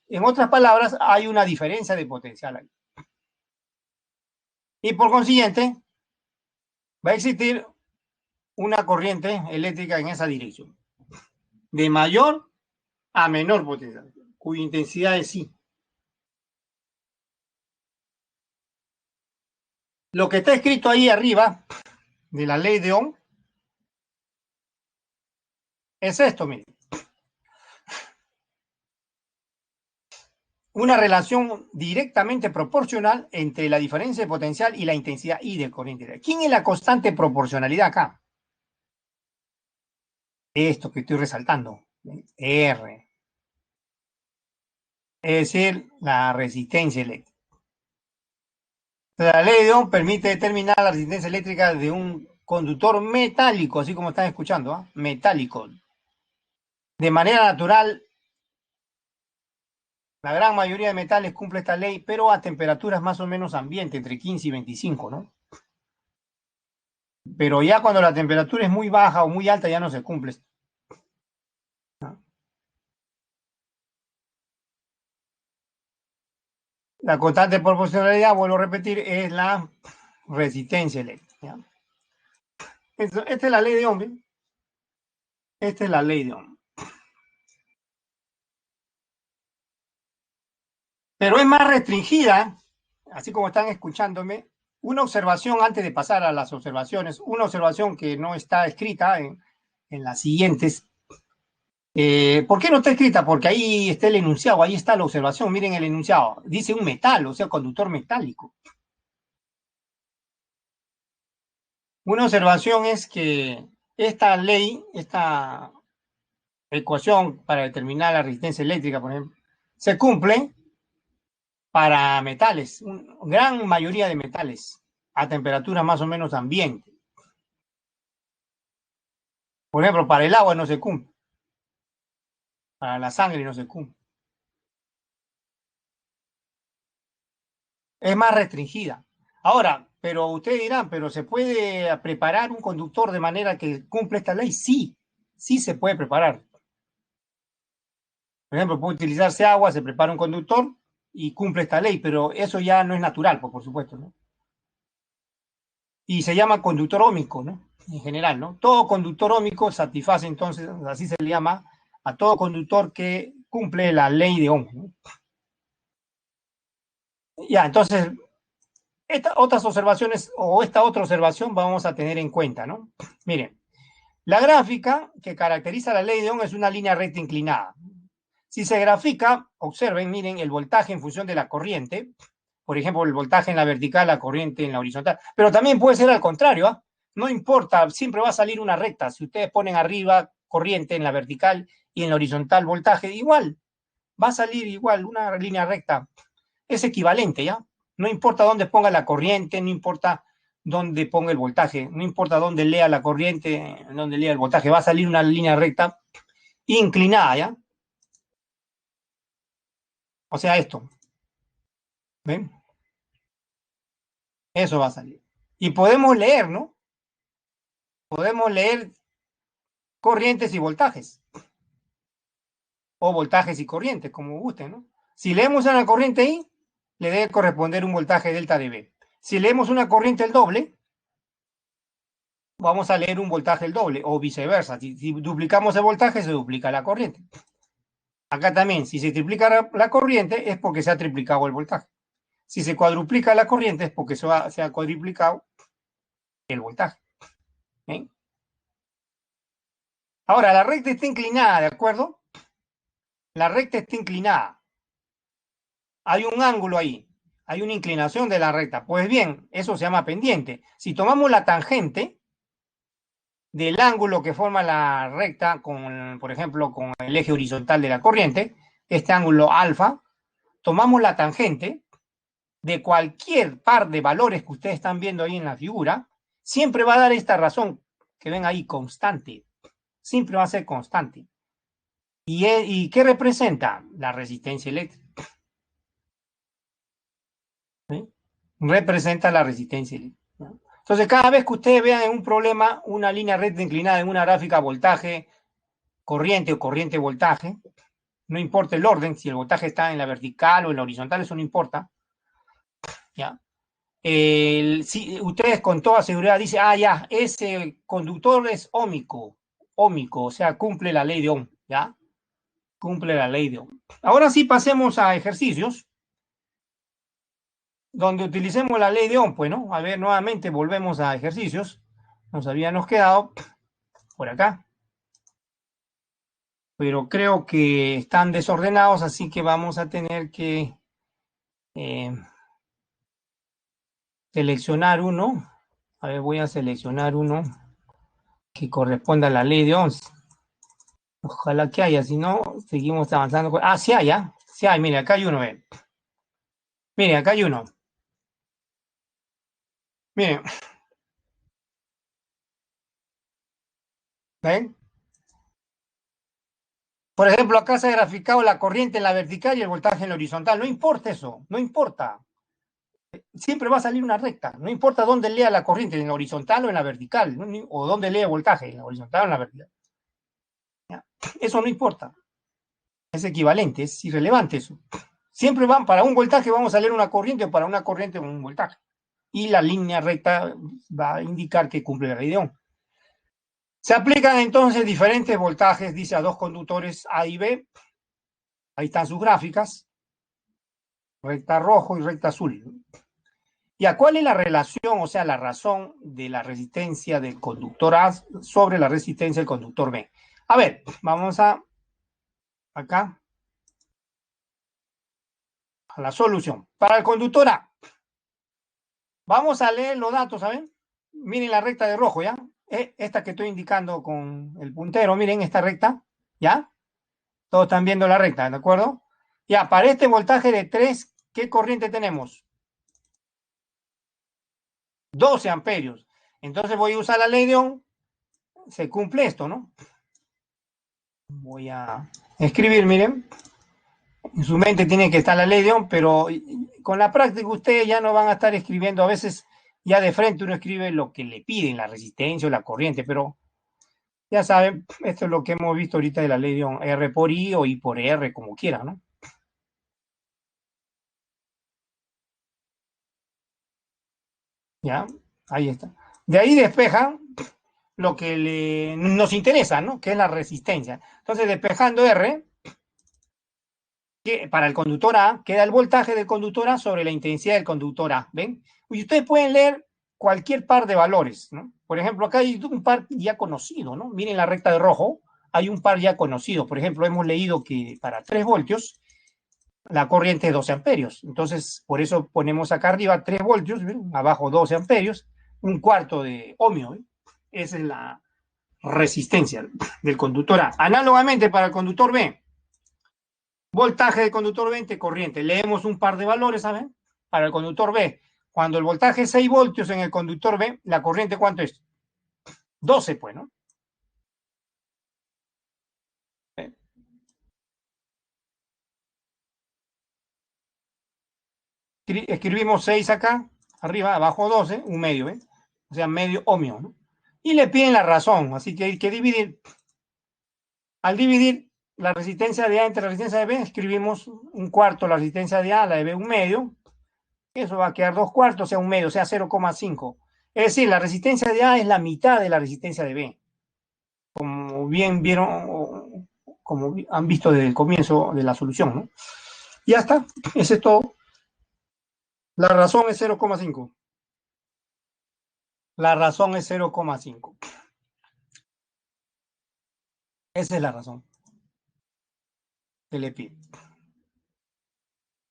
En otras palabras, hay una diferencia de potencial ahí. Y por consiguiente, va a existir una corriente eléctrica en esa dirección, de mayor a menor potencial, cuya intensidad es I. Lo que está escrito ahí arriba de la ley de Ohm es esto, miren. Una relación directamente proporcional entre la diferencia de potencial y la intensidad I de corriente. ¿Quién es la constante proporcionalidad acá? Esto que estoy resaltando, R. Es decir, la resistencia eléctrica. La ley de Ohm permite determinar la resistencia eléctrica de un conductor metálico, así como están escuchando, ¿eh? Metálico. De manera natural, la gran mayoría de metales cumple esta ley, pero a temperaturas más o menos ambiente, entre 15 y 25, ¿no? Pero ya cuando la temperatura es muy baja o muy alta, ya no se cumple. La constante de proporcionalidad, vuelvo a repetir, es la resistencia eléctrica. ¿Ya? Esta es la ley de Ohm. Esta es la ley de Ohm. Pero es más restringida, así como están escuchándome, una observación antes de pasar a las observaciones, una observación que no está escrita en las siguientes. ¿Por qué no está escrita? Porque ahí está el enunciado, ahí está la observación, miren el enunciado, dice un metal, o sea, conductor metálico. Una observación es que esta ley, esta ecuación para determinar la resistencia eléctrica, por ejemplo, se cumple para metales, una gran mayoría de metales, a temperatura más o menos ambiente. Por ejemplo, para el agua no se cumple, para la sangre no se cumple. Es más restringida. Ahora, pero ustedes dirán, ¿pero se puede preparar un conductor de manera que cumple esta ley? Sí, sí se puede preparar. Por ejemplo, puede utilizarse agua, se prepara un conductor y cumple esta ley, pero eso ya no es natural, por supuesto, ¿no? Y se llama conductor óhmico, ¿no? En general, ¿no? Todo conductor óhmico satisface entonces, así se le llama, a todo conductor que cumple la ley de Ohm, ¿no? Ya, entonces, otras observaciones o esta otra observación vamos a tener en cuenta, ¿no? Miren, la gráfica que caracteriza la ley de Ohm es una línea recta inclinada. Si se grafica, observen, miren el voltaje en función de la corriente, por ejemplo, el voltaje en la vertical, la corriente en la horizontal, pero también puede ser al contrario, ¿eh? No importa, siempre va a salir una recta. Si ustedes ponen arriba corriente en la vertical y en la horizontal voltaje, igual, va a salir igual, una línea recta. Es equivalente, ¿ya? No importa dónde ponga la corriente, no importa dónde ponga el voltaje, no importa dónde lea la corriente, dónde lea el voltaje, va a salir una línea recta inclinada, ¿ya? O sea, esto, ¿ven? Eso va a salir. Y podemos leer, ¿no? Podemos leer corrientes y voltajes, o voltajes y corrientes, como gusten, ¿no? Si leemos una corriente I, le debe corresponder un voltaje delta de B. Si leemos una corriente el doble, vamos a leer un voltaje el doble, o viceversa. Si duplicamos el voltaje, se duplica la corriente. Acá también, si se triplica la corriente, es porque se ha triplicado el voltaje. Si se cuadruplica la corriente, es porque se ha cuadruplicado el voltaje. ¿Eh? Ahora, la recta está inclinada, ¿de acuerdo? La recta está inclinada. Hay un ángulo ahí, hay una inclinación de la recta. Pues bien, eso se llama pendiente. Si tomamos la tangente del ángulo que forma la recta con, por ejemplo, con el eje horizontal de la corriente, este ángulo alfa, tomamos la tangente de cualquier par de valores que ustedes están viendo ahí en la figura, siempre va a dar esta razón que ven ahí, constante. Siempre va a ser constante. ¿Y qué representa? La resistencia eléctrica. ¿Sí? Representa la resistencia eléctrica. ¿No? Entonces, cada vez que ustedes vean en un problema una línea recta inclinada en una gráfica voltaje, corriente o corriente voltaje, no importa el orden, si el voltaje está en la vertical o en la horizontal, eso no importa. ¿Ya? Si ustedes con toda seguridad dicen, ya, ese conductor es óhmico, o sea, cumple la ley de Ohm, ¿ya? Cumple la ley de Ohm. Ahora sí pasemos a ejercicios donde utilicemos la ley de Ohm, pues, ¿no? A ver, nuevamente volvemos a ejercicios. Nos habíamos quedado por acá, pero creo que están desordenados, así que vamos a tener que eh, seleccionar uno. A ver, voy a seleccionar uno que corresponda a la ley de Ohm. Ojalá que haya, si no, seguimos avanzando. Sí hay, ¿ah? Sí hay, mire, acá hay uno, Mire, acá hay uno. Miren, ¿ven? Por ejemplo, acá se ha graficado la corriente en la vertical y el voltaje en la horizontal. No importa eso, no importa. Siempre va a salir una recta. No importa dónde lea la corriente, en la horizontal o en la vertical, ¿no? O dónde lea el voltaje, en la horizontal o en la vertical. ¿Ya? Eso no importa. Es equivalente, es irrelevante eso. Siempre van, para un voltaje vamos a leer una corriente o para una corriente un voltaje. Y la línea recta va a indicar que cumple la ley de Ohm. Se aplican entonces diferentes voltajes, dice, a dos conductores A y B. Ahí están sus gráficas, recta rojo y recta azul. ¿Y a cuál es la relación, o sea, la razón de la resistencia del conductor A sobre la resistencia del conductor B? A ver, vamos acá, a la solución. Para el conductor A, vamos a leer los datos, ¿saben? Miren la recta de rojo, ¿ya? Esta que estoy indicando con el puntero, miren esta recta, ¿ya? Todos están viendo la recta, ¿de acuerdo? Ya, para este voltaje de 3, ¿qué corriente tenemos? 12 amperios. Entonces voy a usar la ley de Ohm, se cumple esto, ¿no? Voy a escribir, miren, en su mente tiene que estar la ley de Ohm, pero con la práctica ustedes ya no van a estar escribiendo, a veces ya de frente uno escribe lo que le piden, la resistencia o la corriente, pero ya saben, esto es lo que hemos visto ahorita de la ley de Ohm, R por I o I por R, como quieran, ¿no? Ya, ahí está. De ahí despejan lo que nos interesa, ¿no? Que es la resistencia. Entonces, despejando R, que para el conductor A, queda el voltaje del conductor A sobre la intensidad del conductor A, ¿ven? Y ustedes pueden leer cualquier par de valores, ¿no? Por ejemplo, acá hay un par ya conocido, ¿no? Miren la recta de rojo, hay un par ya conocido. Por ejemplo, hemos leído que para 3 voltios la corriente es 12 amperios. Entonces, por eso ponemos acá arriba 3 voltios, ¿ven? Abajo 12 amperios, un cuarto de ohmio, ¿ven? Esa es la resistencia del conductor A. Análogamente para el conductor B, voltaje del conductor 20, corriente. Leemos un par de valores, ¿saben? Para el conductor B. Cuando el voltaje es 6 voltios en el conductor B, ¿la corriente cuánto es? 12, pues, ¿no? Escribimos 6 acá, arriba, abajo 12, un medio, ¿eh? O sea, medio ohmio, ¿no? Y le piden la razón, así que hay que dividir. Al dividir la resistencia de A entre la resistencia de B, escribimos un cuarto la resistencia de A, la de B un medio. Eso va a quedar 2 cuartos, o sea, un medio, o sea, 0,5. Es decir, la resistencia de A es la mitad de la resistencia de B. Como bien vieron, como han visto desde el comienzo de la solución, ¿no? Ya está, ese es todo. La razón es 0,5. La razón es 0,5. Esa es la razón que le pide.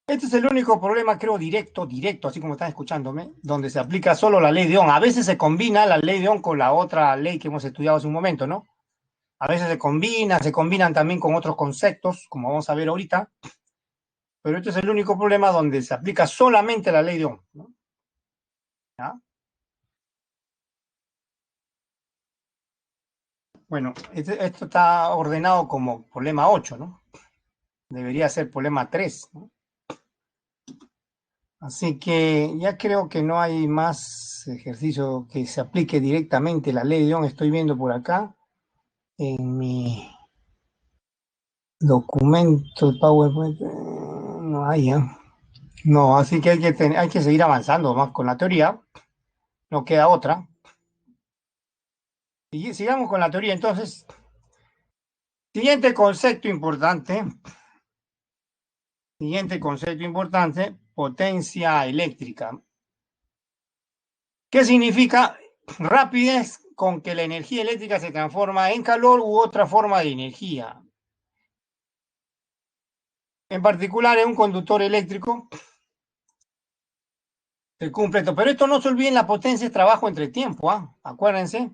Este es el único problema, creo, directo, así como están escuchándome, donde se aplica solo la ley de Ohm. A veces se combina la ley de Ohm con la otra ley que hemos estudiado hace un momento, ¿no? A veces se combinan también con otros conceptos, como vamos a ver ahorita, pero este es el único problema donde se aplica solamente la ley de Ohm, ¿no? ¿Ya? Bueno, esto está ordenado como problema 8, ¿no? Debería ser problema 3, ¿no? Así que ya creo que no hay más ejercicio que se aplique directamente la ley de Ohm. Estoy viendo por acá en mi documento de PowerPoint. No hay, ¿eh? No, así que hay que seguir avanzando más con la teoría. No queda otra. Y sigamos con la teoría. Entonces, siguiente concepto importante. Siguiente concepto importante, potencia eléctrica. ¿Qué significa? Rapidez con que la energía eléctrica se transforma en calor u otra forma de energía. En particular, en un conductor eléctrico se cumple esto. Pero esto no se olviden, la potencia es trabajo entre tiempo, ¿ah? Acuérdense.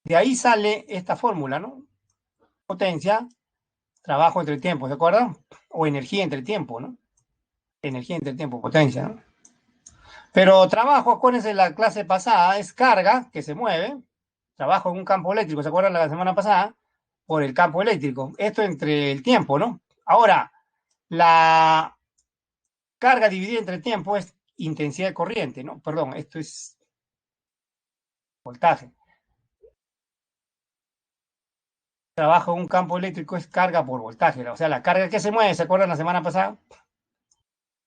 De ahí sale esta fórmula, ¿no? Potencia, trabajo entre tiempo, ¿de acuerdo? O energía entre tiempo, ¿no? Energía entre tiempo, potencia, ¿no? Pero trabajo, acuérdense, la clase pasada es carga que se mueve. Trabajo en un campo eléctrico, ¿se acuerdan la semana pasada? Por el campo eléctrico. Esto entre el tiempo, ¿no? Ahora, la carga dividida entre tiempo es intensidad de corriente, ¿no? Perdón, esto es voltaje. Trabajo en un campo eléctrico es carga por voltaje. O sea, la carga que se mueve, ¿se acuerdan la semana pasada?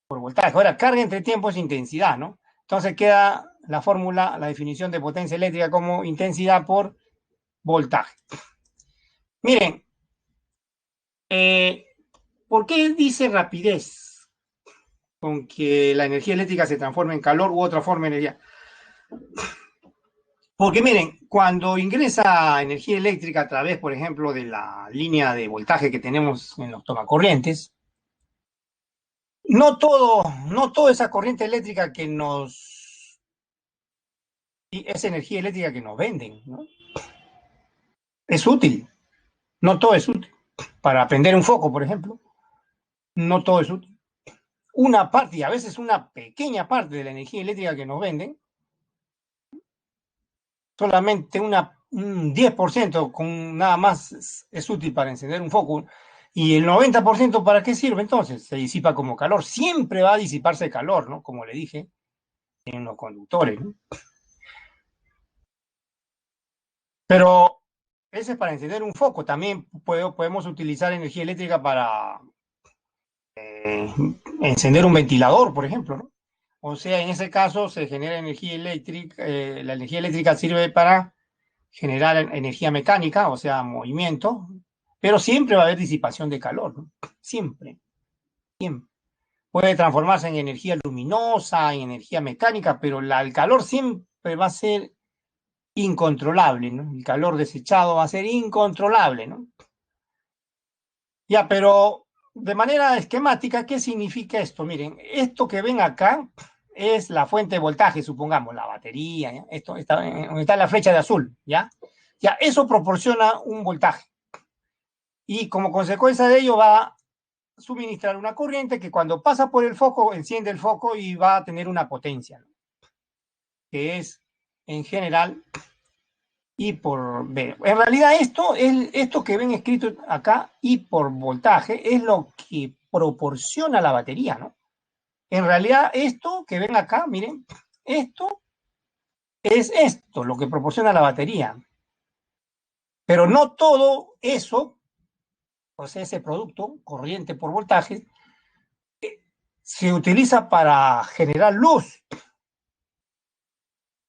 Por voltaje. Ahora, carga entre tiempo es intensidad, ¿no? Entonces queda la fórmula, la definición de potencia eléctrica como intensidad por voltaje. Miren, ¿por qué dice rapidez con que la energía eléctrica se transforma en calor u otra forma de energía? Porque miren, cuando ingresa energía eléctrica a través, por ejemplo, de la línea de voltaje que tenemos en los tomacorrientes, no toda esa corriente eléctrica que nos, es energía eléctrica que nos venden, ¿no? Es útil, no todo es útil. Para prender un foco, por ejemplo, no todo es útil. Una parte, y a veces una pequeña parte de la energía eléctrica que nos venden, solamente un 10% con nada más es útil para encender un foco. Y el 90% ¿para qué sirve entonces? Se disipa como calor. Siempre va a disiparse calor, ¿no? Como le dije, en los conductores, ¿no? Pero ese es para encender un foco. También podemos utilizar energía eléctrica para encender un ventilador, por ejemplo, ¿no? O sea, en ese caso se genera energía eléctrica, la energía eléctrica sirve para generar energía mecánica, o sea, movimiento, pero siempre va a haber disipación de calor, ¿no? Siempre, siempre. Puede transformarse en energía luminosa, en energía mecánica, pero el calor siempre va a ser incontrolable, ¿no? El calor desechado va a ser incontrolable, ¿no? Ya, pero de manera esquemática, ¿qué significa esto? Miren, esto que ven acá es la fuente de voltaje, supongamos, la batería, ¿ya? Esto está la flecha de azul, ¿ya? Ya, eso proporciona un voltaje. Y como consecuencia de ello va a suministrar una corriente que cuando pasa por el foco, enciende el foco y va a tener una potencia, ¿no? Que es, en general, I por B. En realidad esto que ven escrito acá, I por voltaje, es lo que proporciona la batería, ¿no? En realidad esto que ven acá, miren, esto es esto, lo que proporciona la batería. Pero no todo eso, o sea, ese producto, corriente por voltaje, se utiliza para generar luz,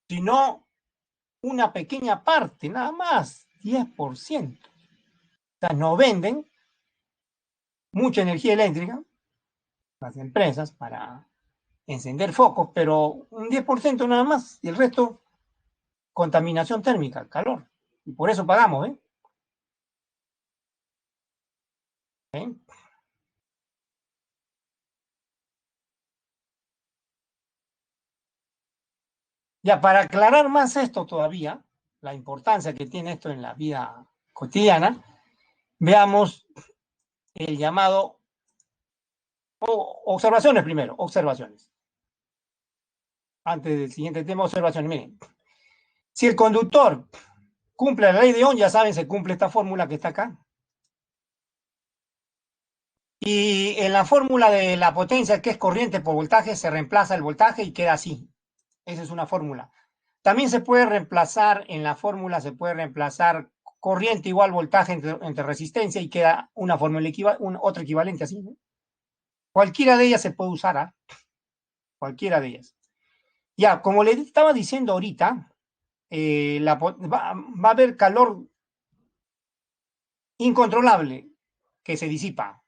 sino una pequeña parte, nada más, 10%. O sea, no venden mucha energía eléctrica las empresas para encender focos, pero un 10% nada más, y el resto, contaminación térmica, calor. Y por eso pagamos, ¿eh? ¿Eh? Ya, para aclarar más esto todavía, la importancia que tiene esto en la vida cotidiana, veamos el llamado, observaciones primero, observaciones. Antes del siguiente tema, observaciones. Miren, si el conductor cumple la ley de Ohm, ya saben, se cumple esta fórmula que está acá. Y en la fórmula de la potencia, que es corriente por voltaje, se reemplaza el voltaje y queda así. Esa es una fórmula. También se puede reemplazar, en la fórmula se puede reemplazar corriente igual voltaje entre resistencia y queda una fórmula otro equivalente así, ¿no? Cualquiera de ellas se puede usar, ¿eh? Cualquiera de ellas. Ya, como le estaba diciendo ahorita, va a haber calor incontrolable que se disipa.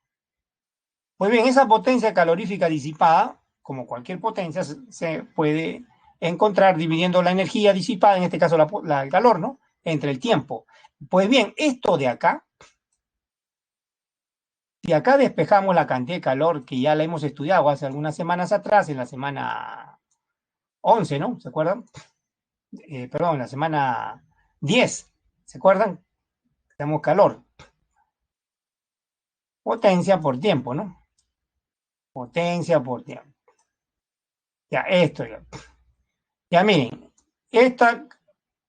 Pues bien, esa potencia calorífica disipada, como cualquier potencia, se puede encontrar dividiendo la energía disipada, en este caso el calor, ¿no? Entre el tiempo. Pues bien, esto de acá, si acá despejamos la cantidad de calor que ya la hemos estudiado hace algunas semanas atrás, en la semana 11, ¿no? ¿Se acuerdan? Perdón, en la semana 10, ¿se acuerdan? Tenemos calor. Potencia por tiempo, ¿no? Potencia por tiempo. Ya, esto ya. Ya miren, esta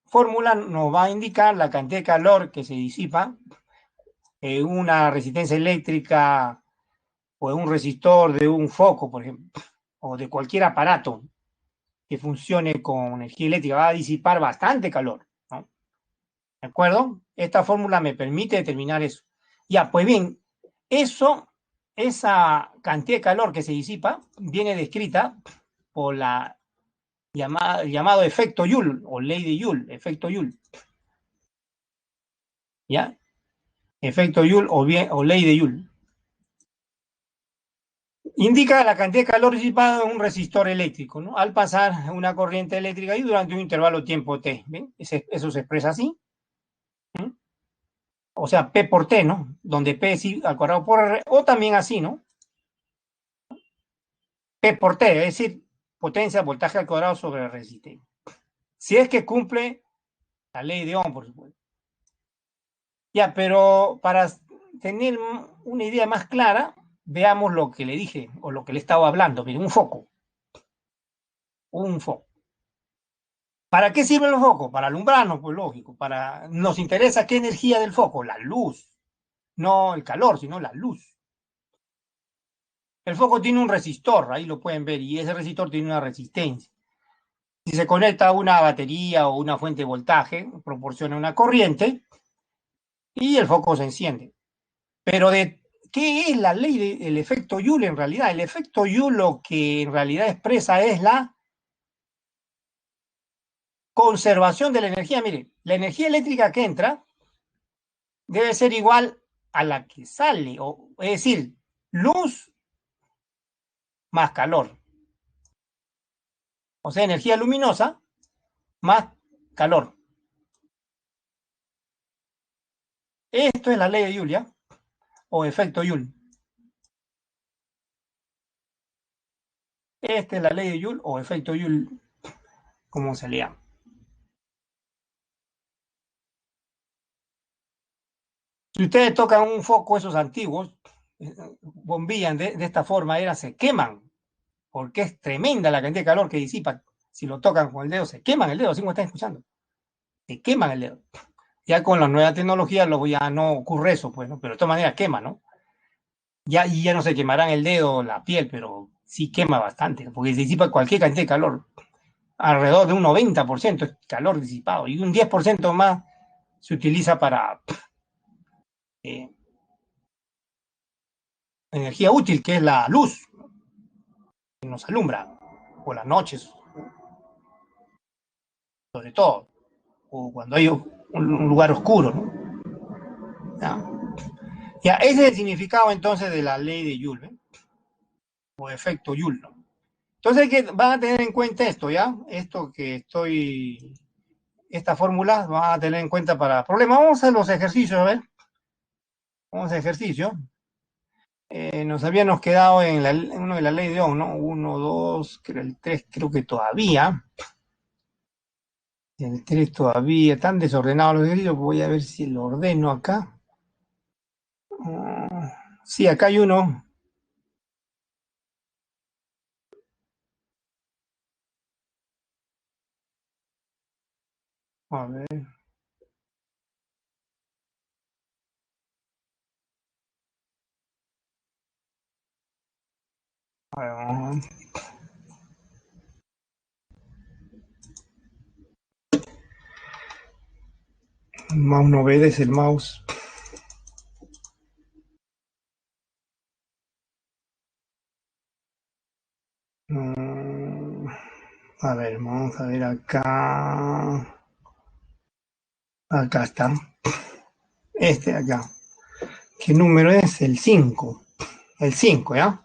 fórmula nos va a indicar la cantidad de calor que se disipa en una resistencia eléctrica o en un resistor de un foco, por ejemplo, o de cualquier aparato que funcione con energía eléctrica, va a disipar bastante calor, ¿no? ¿De acuerdo? Esta fórmula me permite determinar eso. Ya, pues bien, eso, esa cantidad de calor que se disipa viene descrita por la llamado efecto Joule o ley de Joule, efecto Joule, ¿ya? Efecto Joule o ley de Joule. Indica la cantidad de calor disipado en un resistor eléctrico, ¿no? Al pasar una corriente eléctrica y durante un intervalo de tiempo T. ¿Ven? Eso se expresa así. ¿Mm? O sea, P por T, ¿no? Donde P es al cuadrado por R, o también así, ¿no? P por T, es decir, potencia, voltaje al cuadrado sobre resistencia. Si es que cumple la ley de Ohm, por supuesto. Ya, pero para tener una idea más clara, veamos lo que le dije o lo que le estaba hablando. Miren, un foco. Un foco. ¿Para qué sirven los focos? Para alumbrarnos, pues lógico. Nos interesa qué energía del foco, la luz. No el calor, sino la luz. El foco tiene un resistor, ahí lo pueden ver, y ese resistor tiene una resistencia. Si se conecta a una batería o una fuente de voltaje, proporciona una corriente y el foco se enciende. Pero ¿qué es la ley del efecto Joule en realidad? El efecto Joule lo que en realidad expresa es la conservación de la energía. Mire, la energía eléctrica que entra debe ser igual a la que sale, es decir, luz más calor. O sea, energía luminosa más calor. Esto es la ley de Joule, ¿ya? O efecto Joule. Esta es la ley de Joule o efecto Joule, como se le llama. Si ustedes tocan un foco, esos antiguos, bombillas de esta forma, se queman, porque es tremenda la cantidad de calor que disipa. Si lo tocan con el dedo, se queman el dedo, así como están escuchando. Se queman el dedo. Ya con la nueva tecnología ya no ocurre eso, pues, ¿no? Pero de todas maneras quema, ¿no? Y ya no se quemarán el dedo, la piel, pero sí quema bastante, porque se disipa cualquier cantidad de calor. Alrededor de un 90% es calor disipado y un 10% más se utiliza para eh, energía útil, que es la luz, que nos alumbra por las noches, sobre todo, o cuando hay un lugar oscuro, ¿no? ¿Ya? Ya, ese es el significado entonces de la ley de Joule, ¿eh? O efecto Joule, ¿no? Entonces van a tener en cuenta esto, ¿ya? Esta fórmula van a tener en cuenta para problemas. Vamos a los ejercicios, a ver. Vamos a ejercicio. Nos habíamos quedado en uno de la ley de Ohm, ¿no? Uno, dos, el tres, creo que todavía. El tres todavía. Están desordenados los ejercicios. Voy a ver si lo ordeno acá. Sí, acá hay uno. A ver. El mouse no obedece el mouse. A ver, vamos a ver acá. Acá está. Este de acá. ¿Qué número es? El 5. El 5, ¿ya?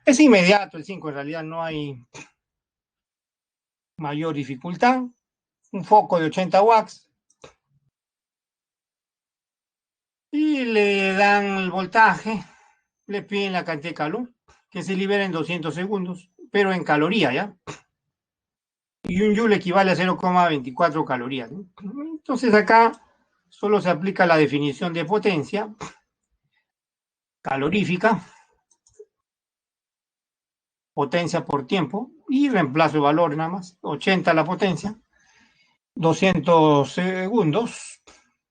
Es inmediato el 5, en realidad no hay mayor dificultad. Un foco de 80 watts y le dan el voltaje, le piden la cantidad de calor que se libera en 200 segundos, pero en caloría, ¿ya? Y un joule equivale a 0,24 calorías, ¿no? Entonces acá solo se aplica la definición de potencia calorífica potencia por tiempo y reemplazo el valor nada más. 80 la potencia, 200 segundos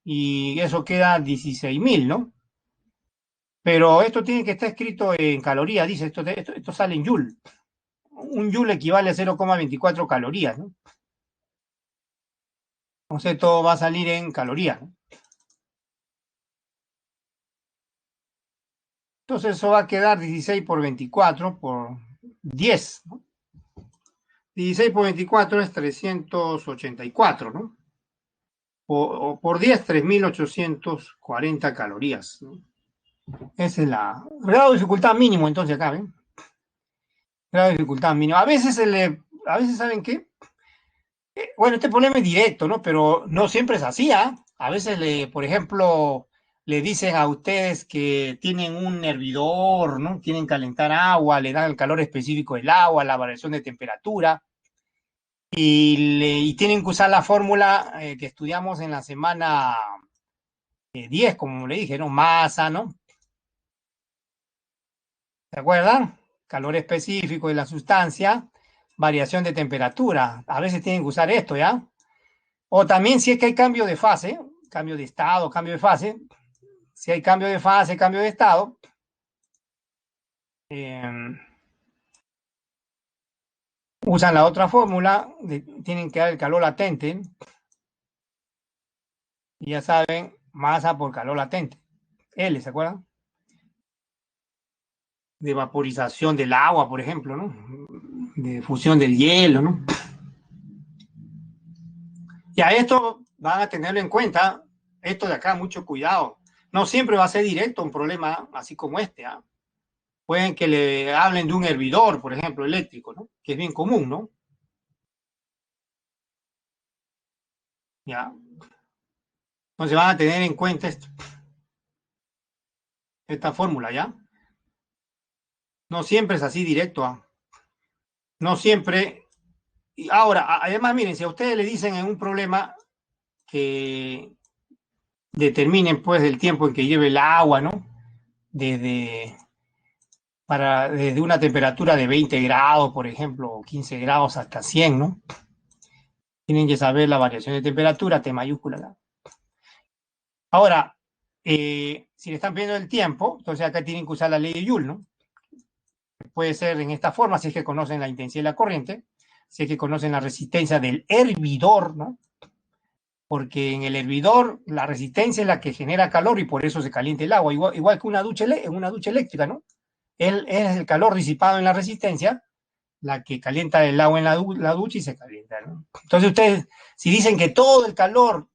y eso queda 16.000, ¿no? Pero esto tiene que estar escrito en calorías, dice, esto sale en joule. Un joule equivale a 0,24 calorías, ¿no? Entonces todo va a salir en calorías, ¿no? Entonces eso va a quedar 16 por 24 por 10, ¿no? 16 por 24 es 384, ¿no? Por 10, 3.840 calorías, ¿no? Esa es la grado de dificultad mínimo, entonces acá, ¿ven? Grado de dificultad mínimo. A veces ¿saben qué? Bueno, este problema es directo, ¿no? Pero no siempre es así, ¿ah? A veces, por ejemplo, le dicen a ustedes que tienen un hervidor, ¿no? Quieren calentar agua, le dan el calor específico del agua, la variación de temperatura, y tienen que usar la fórmula que estudiamos en la semana 10, como le dije, ¿no? Masa, ¿no? ¿Se acuerdan? Calor específico de la sustancia, variación de temperatura. A veces tienen que usar esto, ¿ya? O también si es que hay cambio de fase, cambio de estado, cambio de fase, si hay cambio de fase, cambio de estado, eh, usan la otra fórmula, tienen que dar el calor latente, y ya saben, masa por calor latente. L, ¿se acuerdan? De vaporización del agua, por ejemplo, ¿no? De fusión del hielo, ¿no? Y a esto van a tenerlo en cuenta, esto de acá, mucho cuidado. No siempre va a ser directo un problema así como este, ¿ah? Pueden que le hablen de un hervidor, por ejemplo, eléctrico, ¿no? Que es bien común, ¿no? Ya. Entonces van a tener en cuenta esta fórmula, ¿ya? No siempre es así directo, ¿ah? No siempre. Y ahora, además, miren, si a ustedes le dicen en un problema que determinen, pues, el tiempo en que lleve el agua, ¿no? Desde una temperatura de 20 grados, por ejemplo, o 15 grados hasta 100, ¿no? Tienen que saber la variación de temperatura, T mayúscula, ¿no? Ahora, si le están pidiendo el tiempo, entonces acá tienen que usar la ley de Joule, ¿no? Puede ser en esta forma, si es que conocen la intensidad de la corriente, si es que conocen la resistencia del hervidor, ¿no? Porque en el hervidor la resistencia es la que genera calor y por eso se calienta el agua, igual que una ducha eléctrica, ¿no? Es el calor disipado en la resistencia la que calienta el agua en la ducha y se calienta, ¿no? Entonces ustedes, si dicen que todo el calor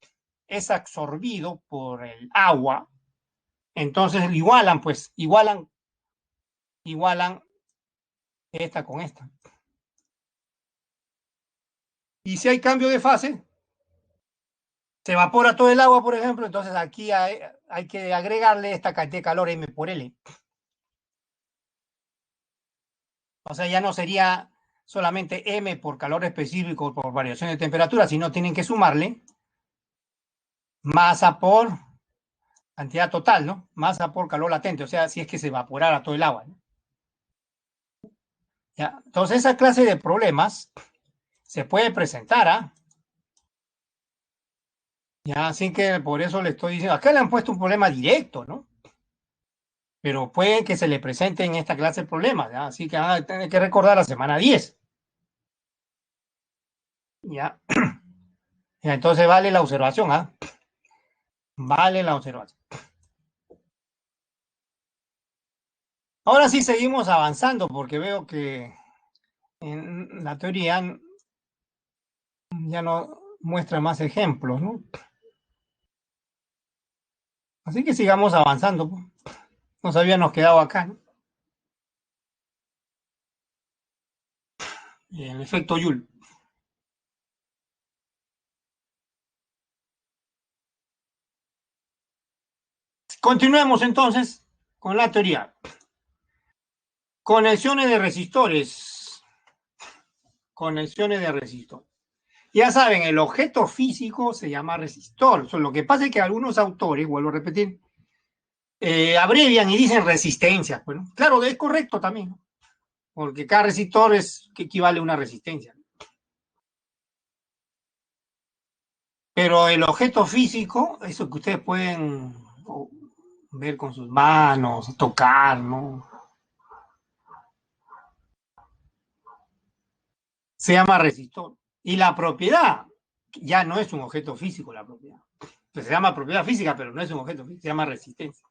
es absorbido por el agua, entonces igualan esta con esta. Y si hay cambio de fase, se evapora todo el agua, por ejemplo, entonces aquí hay que agregarle esta cantidad de calor M por L. O sea, ya no sería solamente M por calor específico por variación de temperatura, sino tienen que sumarle masa por cantidad total, ¿no? Masa por calor latente, o sea, si es que se evaporara todo el agua, ¿no? ¿Ya? Entonces, esa clase de problemas se puede presentar, ¿ah? Ya, así que por eso le estoy diciendo, acá le han puesto un problema directo, ¿no? Pero puede que se le presente en esta clase de problemas, ¿ya? Así que van a tener que recordar la semana 10. ¿Ya? Ya, entonces vale la observación, ¿ah? Vale la observación. Ahora sí seguimos avanzando porque veo que en la teoría ya no muestra más ejemplos, ¿no? Así que sigamos avanzando, pues. Nos habíamos quedado acá, ¿no? El efecto Joule. Continuemos entonces con la teoría. Conexiones de resistores. Conexiones de resistor. Ya saben, el objeto físico se llama resistor. Lo que pasa es que algunos autores, vuelvo a repetir, abrevian y dicen resistencia. Bueno, claro, es correcto también, ¿no? porque cada resistor es que equivale a una resistencia. Pero el objeto físico, eso que ustedes pueden ver con sus manos, tocar, ¿no? Se llama resistor. Y la propiedad ya no es un objeto físico, la propiedad. Pues se llama propiedad física, pero no es un objeto físico, se llama resistencia.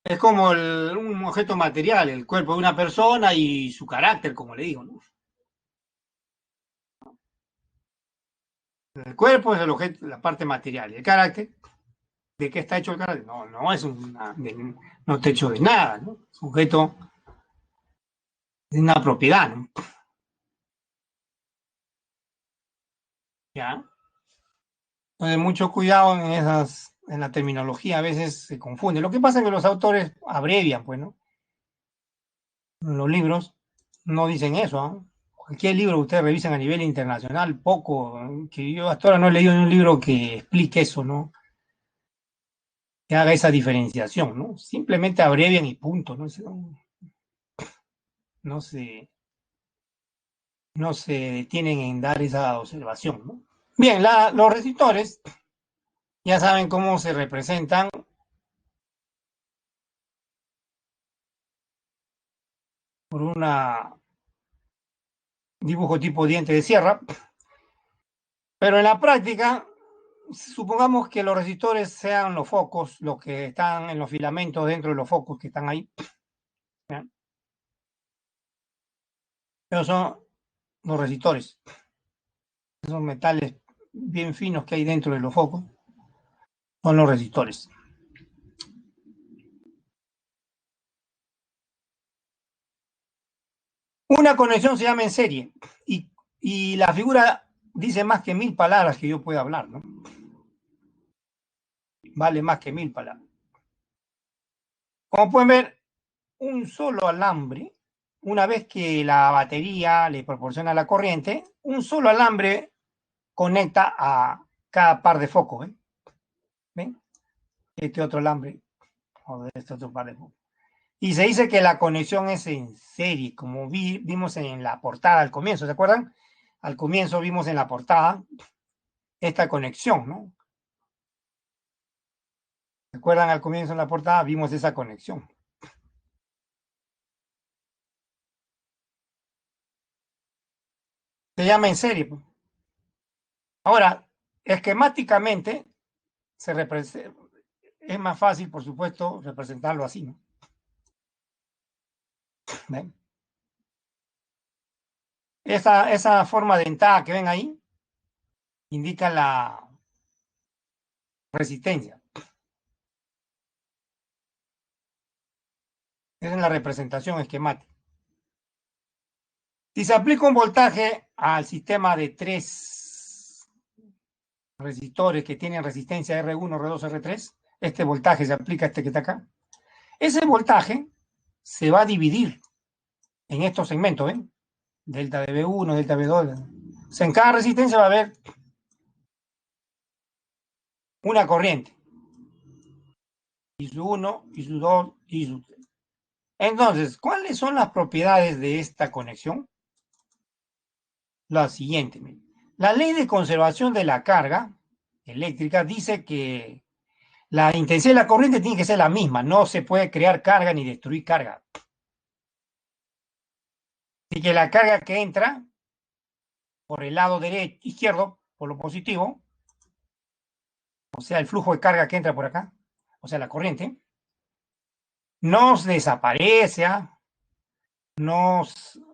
Es como un objeto material, el cuerpo de una persona y su carácter, como le digo, ¿no? El cuerpo es el objeto, la parte material. Y el carácter, ¿de qué está hecho el carácter? No, no es no está hecho de nada, ¿no? Es un objeto de una propiedad, ¿no? ¿Ya? Entonces, mucho cuidado en la terminología, a veces se confunde. Lo que pasa es que los autores abrevian, pues, ¿no? Los libros no dicen eso, ¿eh? Cualquier libro que ustedes revisen a nivel internacional, poco, que yo hasta ahora no he leído un libro que explique eso, ¿no? Que haga esa diferenciación, ¿no? Simplemente abrevian y punto, ¿no? No se, no se detienen en dar esa observación, ¿no? Bien, los resistores ya saben cómo se representan por una dibujo tipo diente de sierra, pero en la práctica, supongamos que los resistores sean los focos, los que están en los filamentos dentro de los focos que están ahí. ¿Ya? Esos son los resistores, esos metales bien finos que hay dentro de los focos, son los resistores. Una conexión se llama en serie y la figura dice más que 1000 palabras que yo pueda hablar, ¿no? Vale más que 1000 palabras. Como pueden ver, un solo alambre, una vez que la batería le proporciona la corriente, un solo alambre conecta a cada par de focos. ¿Ven? Este otro alambre, o este otro par de focos. Y se dice que la conexión es en serie, como vimos en la portada al comienzo, ¿se acuerdan? Al comienzo vimos en la portada esta conexión, ¿no? ¿Se acuerdan? Al comienzo en la portada vimos esa conexión. Se llama en serie, pues. Ahora, esquemáticamente es más fácil, por supuesto, representarlo así, ¿no? ¿Ven? Esa forma dentada que ven ahí indica la resistencia. Esa es la representación esquemática. Si se aplica un voltaje al sistema de 3 resistores que tienen resistencia R1, R2, R3, este voltaje se aplica a este que está acá. Ese voltaje se va a dividir en estos segmentos, ¿ven? Delta de B1, delta de B2. O sea, en cada resistencia va a haber una corriente. I sub 1, I sub 2, I sub 3. Entonces, ¿cuáles son las propiedades de esta conexión? La siguiente. La ley de conservación de la carga eléctrica dice que la intensidad de la corriente tiene que ser la misma, no se puede crear carga ni destruir carga. Así que la carga que entra por el lado derecho, izquierdo, por lo positivo, o sea, el flujo de carga que entra por acá, o sea, la corriente, no desaparece, no,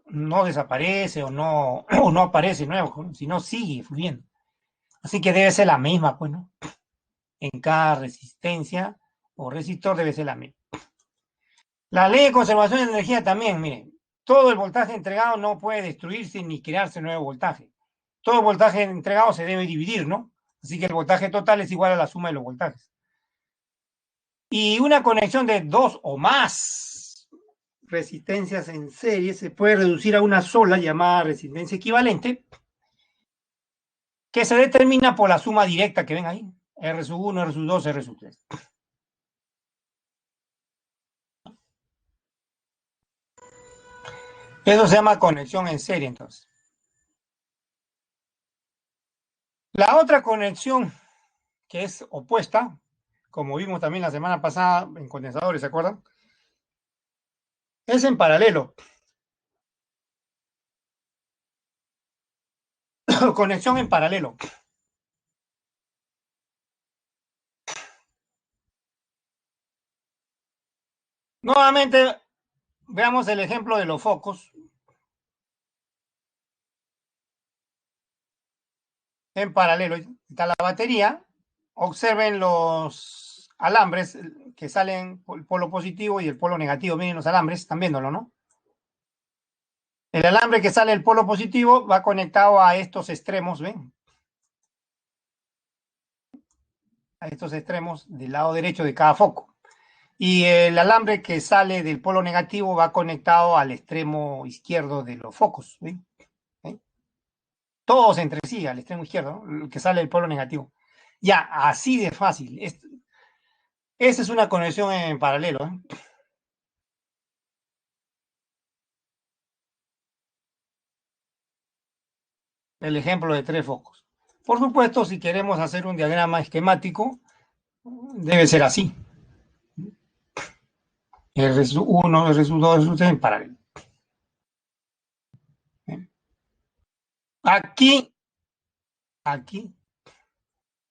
no desaparece o no aparece nuevo, sino sigue fluyendo. Así que debe ser la misma, pues, ¿no? En cada resistencia o resistor debe ser la misma. La ley de conservación de energía también, miren, todo el voltaje entregado no puede destruirse ni crearse nuevo voltaje. Todo el voltaje entregado se debe dividir, ¿no? Así que el voltaje total es igual a la suma de los voltajes. Y una conexión de 2 o más resistencias en serie se puede reducir a una sola llamada resistencia equivalente, que se determina por la suma directa que ven ahí, R sub 1, R sub 2, R sub 3. Eso se llama conexión en serie, entonces. La otra conexión que es opuesta, como vimos también la semana pasada en condensadores, ¿se acuerdan? Es en paralelo. Conexión en paralelo. Nuevamente, veamos el ejemplo de los focos en paralelo. Está la batería. Observen los alambres que salen por el polo positivo y el polo negativo. Miren los alambres, están viéndolo, ¿no? El alambre que sale del polo positivo va conectado a estos extremos, ¿ven? A estos extremos del lado derecho de cada foco. Y el alambre que sale del polo negativo va conectado al extremo izquierdo de los focos, ¿ven? ¿ven? Todos entre sí, al extremo izquierdo, ¿no? El que sale del polo negativo. Ya, así de fácil. Esa es una conexión en paralelo, ¿eh? El ejemplo de 3 focos. Por supuesto, si queremos hacer un diagrama esquemático, debe ser así. R1, R2, R3 en paralelo. Aquí, aquí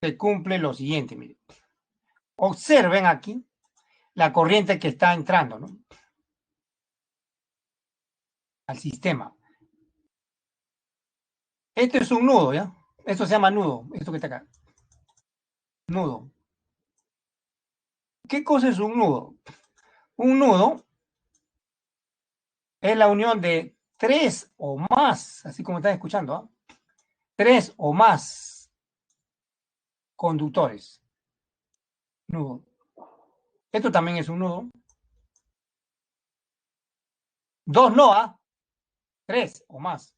se cumple lo siguiente, miren. Observen aquí la corriente que está entrando, ¿no? Al sistema. Este es un nudo, ¿ya? Esto se llama nudo, esto que está acá. Nudo. ¿Qué cosa es un nudo? Un nudo es la unión de 3 o más, así como están escuchando, ¿eh? 3 o más conductores. Nudo. Esto también es un nudo. 2 no, ¿ah? 3 o más.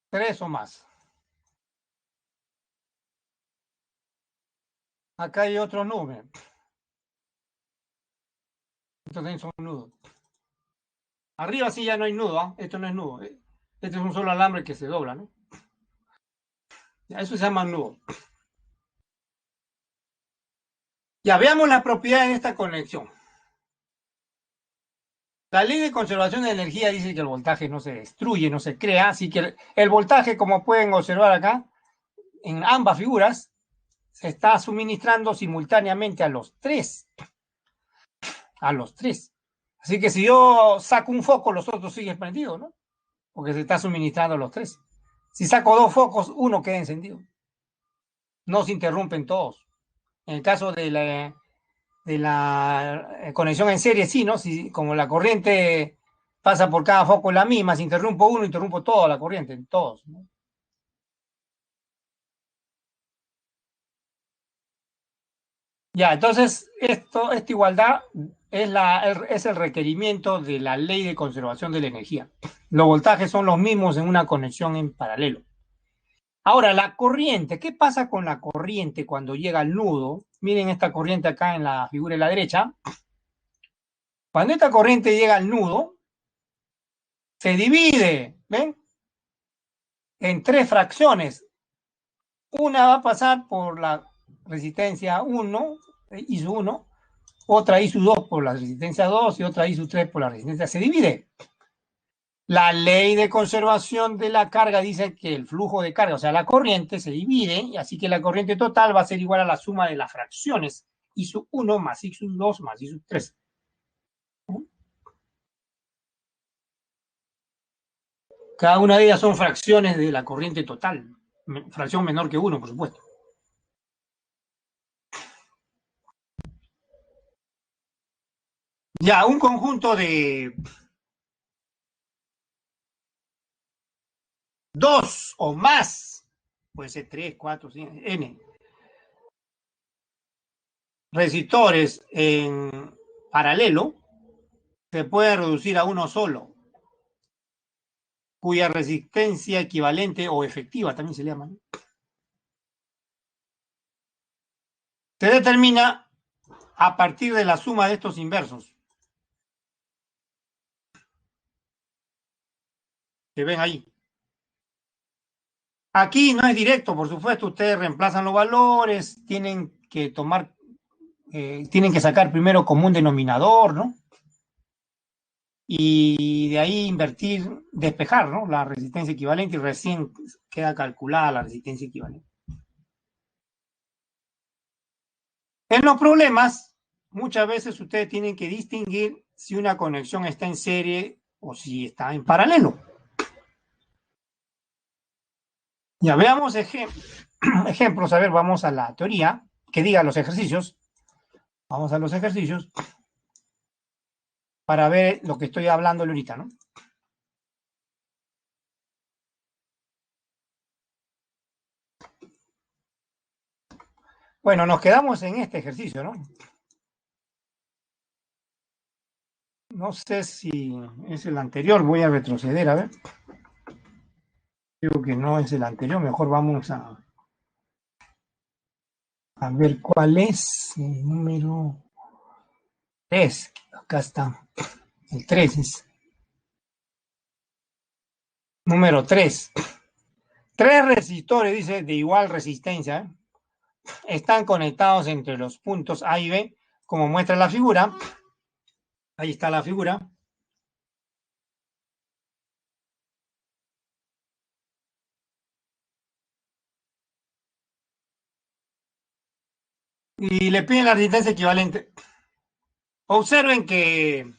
3 o más. Acá hay otro nudo. Estos también son nudos. Arriba sí ya no hay nudo, ¿ah? Esto no es nudo. Este es un solo alambre que se dobla, ¿no? Eso se llama nudo. Ya veamos la propiedad de esta conexión. La ley de conservación de energía dice que el voltaje no se destruye, no se crea, así que el voltaje, como pueden observar acá, en ambas figuras, se está suministrando simultáneamente a los tres. A los tres. Así que si yo saco un foco, los otros siguen prendidos, ¿no? Porque se está suministrando a los tres. Si saco 2 focos, uno queda encendido. No se interrumpen todos. En el caso de la conexión en serie, sí, ¿no? Si, como la corriente pasa por cada foco la misma, si interrumpo uno, interrumpo toda la corriente, todos, ¿no? Ya, entonces, esta igualdad es el requerimiento de la ley de conservación de la energía. Los voltajes son los mismos en una conexión en paralelo. Ahora, la corriente, ¿qué pasa con la corriente cuando llega al nudo? Miren esta corriente acá en la figura de la derecha. Cuando esta corriente llega al nudo, se divide, ¿ven? En 3 fracciones. Una va a pasar por la resistencia 1, ISU 1, otra ISU 2 por la resistencia 2 y otra ISU 3 por la resistencia. Se divide. La ley de conservación de la carga dice que el flujo de carga, o sea, la corriente, se divide, y así que la corriente total va a ser igual a la suma de las fracciones ISU 1 más ISU 2 más ISU 3. Cada una de ellas son fracciones de la corriente total, fracción menor que 1, por supuesto. Ya, un conjunto de 2 o más, puede ser 3, 4, 5, N, resistores en paralelo, se puede reducir a uno solo, cuya resistencia equivalente o efectiva también se llama, ¿no? se determina a partir de la suma de estos inversos que ven ahí. Aquí no es directo, por supuesto, ustedes reemplazan los valores, tienen que tomar, tienen que sacar primero común denominador, ¿no? Y de ahí invertir, despejar, ¿no? La resistencia equivalente y recién queda calculada la resistencia equivalente. En los problemas, muchas veces ustedes tienen que distinguir si una conexión está en serie o si está en paralelo. Ya veamos ejemplos. A ver, vamos a la teoría que diga los ejercicios. Vamos a los ejercicios para ver lo que estoy hablando ahorita, ¿no? Bueno, nos quedamos en este ejercicio, ¿no? No sé si es el anterior, voy a retroceder, a ver. Creo que no es el anterior, mejor vamos a ver cuál es el número 3. Acá está, el 3 es. Número 3. 3 resistores, dice, de igual resistencia, están conectados entre los puntos A y B, como muestra la figura. Ahí está la figura. Y le piden la resistencia equivalente. Observen que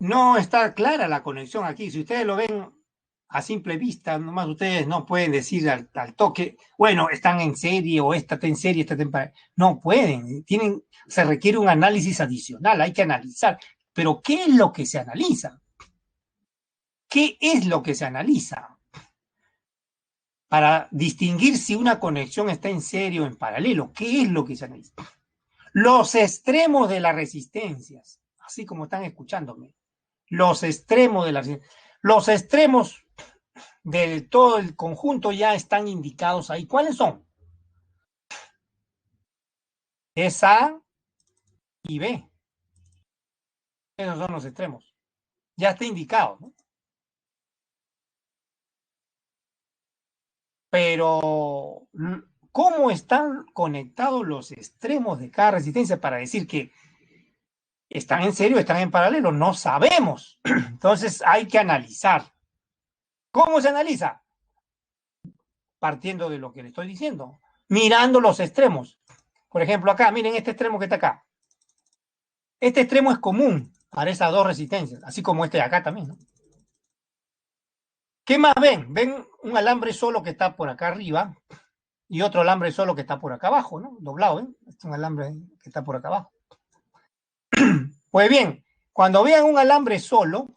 no está clara la conexión aquí. Si ustedes lo ven a simple vista, nomás ustedes no pueden decir al toque, bueno, están en serie o esta está en serie, esta está en paralelo. No pueden. Se requiere un análisis adicional. Hay que analizar. Pero ¿qué es lo que se analiza? ¿Qué es lo que se analiza? Para distinguir si una conexión está en serie o en paralelo. ¿Qué es lo que se analiza? Los extremos de las resistencias, así como están escuchándome. Los extremos de la resistencia. Los extremos de todo el conjunto ya están indicados ahí. ¿Cuáles son? Es A y B. Esos son los extremos. Ya está indicado, ¿no? Pero, ¿cómo están conectados los extremos de cada resistencia para decir que están en serio, están en paralelo? No sabemos. Entonces hay que analizar. ¿Cómo se analiza? Partiendo de lo que le estoy diciendo. Mirando los extremos. Por ejemplo, acá, miren este extremo que está acá. Este extremo es común para esas dos resistencias, así como este de acá también, ¿no? ¿Qué más ven? Ven un alambre solo que está por acá arriba y otro alambre solo que está por acá abajo, ¿no? Doblado, ¿eh? Este es un alambre que está por acá abajo. Pues bien, cuando vean un alambre solo,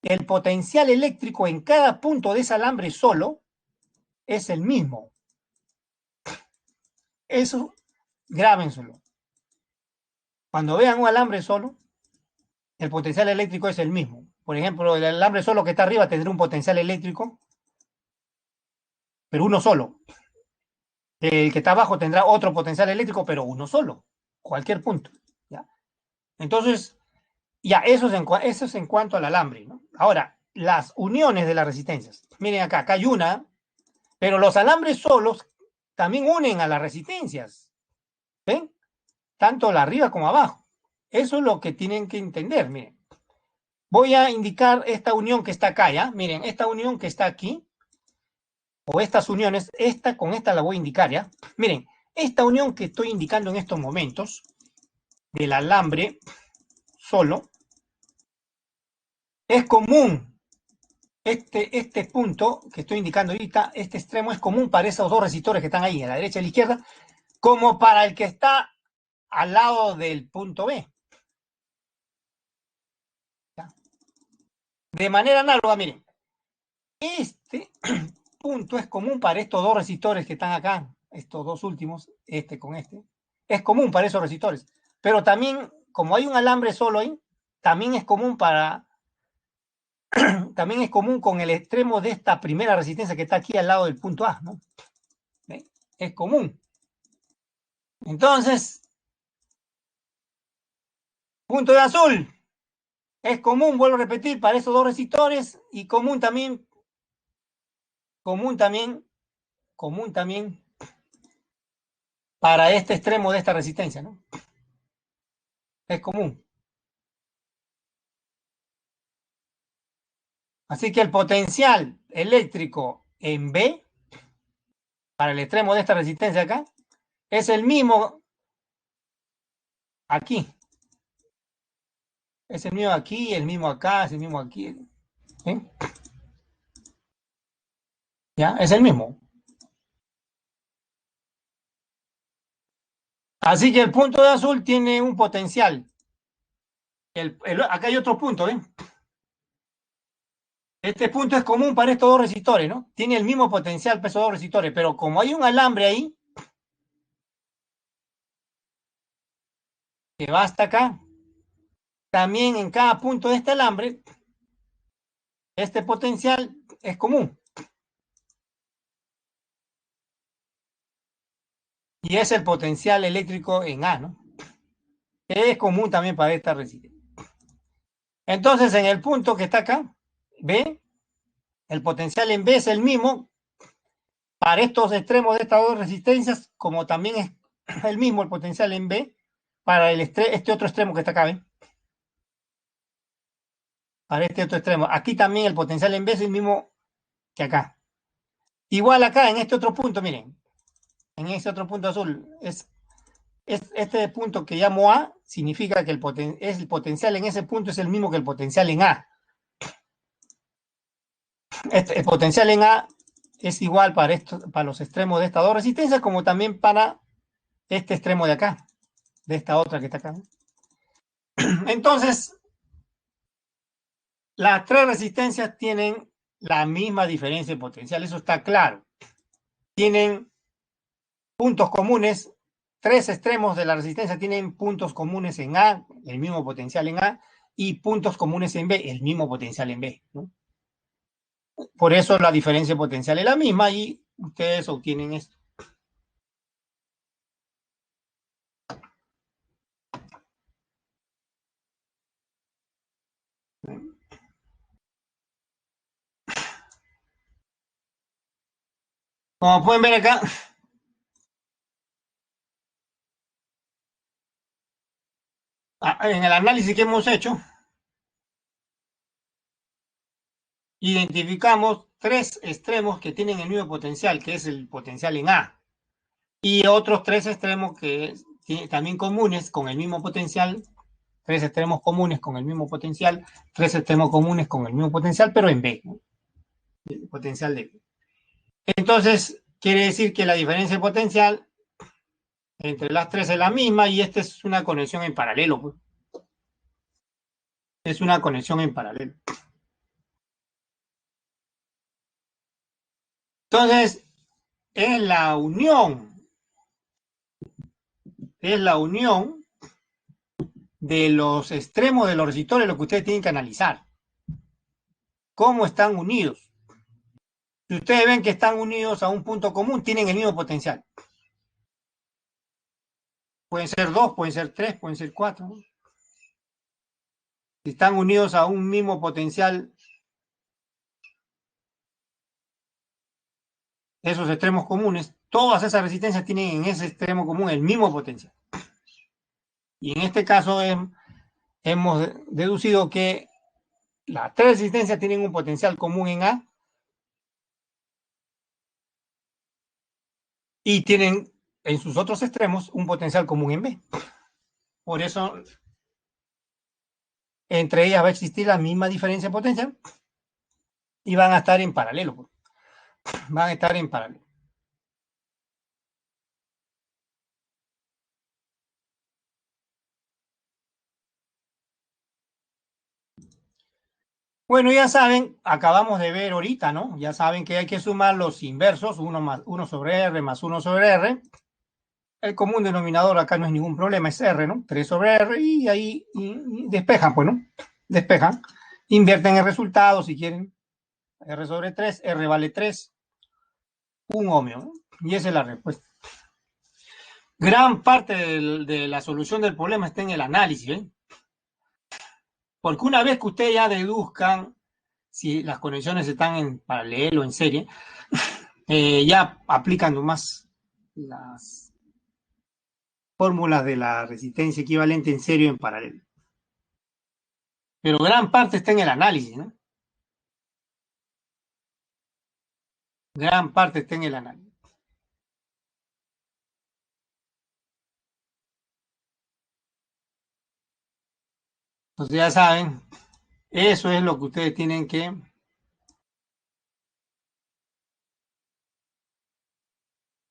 el potencial eléctrico en cada punto de ese alambre solo es el mismo. Eso, grábenselo. Cuando vean un alambre solo, el potencial eléctrico es el mismo. Por ejemplo, el alambre solo que está arriba tendrá un potencial eléctrico, pero uno solo. El que está abajo tendrá otro potencial eléctrico, pero uno solo. Cualquier punto. ¿Ya? Entonces, ya, eso es en cuanto al alambre, ¿no? Ahora, las uniones de las resistencias. Miren acá, acá hay una, pero los alambres solos también unen a las resistencias. ¿Ven? Tanto la arriba como abajo. Eso es lo que tienen que entender, miren. Voy a indicar esta unión que está acá, ¿ya? Miren, esta unión que está aquí, o estas uniones, esta con esta la voy a indicar, ¿ya? Miren, esta unión que estoy indicando en estos momentos, del alambre solo, es común. Este punto que estoy indicando ahorita, este extremo es común para esos dos resistores que están ahí, a la derecha y a la izquierda, como para el que está al lado del punto B. ¿Ya? De manera análoga, miren, este punto es común para estos dos resistores que están acá, estos dos últimos, este con este, es común para esos resistores, pero también, como hay un alambre solo ahí, también es común también es común con el extremo de esta primera resistencia que está aquí al lado del punto A, ¿no? ¿Ven? Es común. Entonces, punto de azul es común, vuelvo a repetir, para esos dos resistores y común también para este extremo de esta resistencia, ¿no? Es común. Así que el potencial eléctrico en B, para el extremo de esta resistencia acá, es el mismo aquí. Es el mismo aquí, el mismo acá, es el mismo aquí. ¿Sí? ¿Ya? Es el mismo. Así que el punto de azul tiene un potencial. Acá hay otro punto, ¿ven? Este punto es común para estos dos resistores, ¿no? Tiene el mismo potencial para esos dos resistores, pero como hay un alambre ahí, que va hasta acá, también en cada punto de este alambre, este potencial es común. Y es el potencial eléctrico en A, ¿no? Que es común también para esta resistencia. Entonces, en el punto que está acá, B, el potencial en B es el mismo para estos extremos de estas dos resistencias, como también es el mismo el potencial en B para este otro extremo que está acá, ¿ven? Para este otro extremo. Aquí también el potencial en B es el mismo que acá. Igual acá, en este otro punto, miren, en este otro punto azul, es este punto que llamo A, significa que el potencial en ese punto es el mismo que el potencial en A. El potencial en A es igual para los extremos de estas dos resistencias, como también para este extremo de acá, de esta otra que está acá. Entonces, las tres resistencias tienen la misma diferencia de potencial, eso está claro. Tienen puntos comunes, tres extremos de la resistencia tienen puntos comunes en A, el mismo potencial en A, y puntos comunes en B, el mismo potencial en B, ¿no? Por eso la diferencia potencial es la misma y ustedes obtienen esto. Como pueden ver acá, en el análisis que hemos hecho, identificamos tres extremos que tienen el mismo potencial, que es el potencial en A, y otros tres extremos que también comunes con el mismo potencial, tres extremos comunes con el mismo potencial, tres extremos comunes con el mismo potencial, pero en B, ¿no? El potencial de B. Entonces, quiere decir que la diferencia de potencial entre las tres es la misma y esta es una conexión en paralelo, pues. Es una conexión en paralelo. Entonces, es la unión de los extremos de los resistores lo que ustedes tienen que analizar. ¿Cómo están unidos? Si ustedes ven que están unidos a un punto común, tienen el mismo potencial. Pueden ser dos, pueden ser tres, pueden ser cuatro, ¿no? Si están unidos a un mismo potencial, esos extremos comunes, todas esas resistencias tienen en ese extremo común el mismo potencial. Y en este caso hemos deducido que las tres resistencias tienen un potencial común en A y tienen en sus otros extremos un potencial común en B. Por eso, entre ellas va a existir la misma diferencia de potencial y van a estar en paralelo. Van a estar en paralelo. Bueno, ya saben, acabamos de ver ahorita, ¿no? Ya saben que hay que sumar los inversos, 1 sobre R más 1 sobre R. El común denominador acá no es ningún problema, es R, ¿no? 3 sobre R y ahí despejan, pues, ¿no? Despejan. Invierten el resultado si quieren. R sobre 3, R vale 3, un ohmio, ¿no? Y esa es la respuesta. Gran parte de la solución del problema está en el análisis, ¿eh? Porque una vez que ustedes ya deduzcan si las conexiones están en paralelo o en serie, ya aplican nomás las fórmulas de la resistencia equivalente en serie o en paralelo. Pero gran parte está en el análisis, ¿no? Gran parte está en el análisis. Entonces ya saben, eso es lo que ustedes tienen que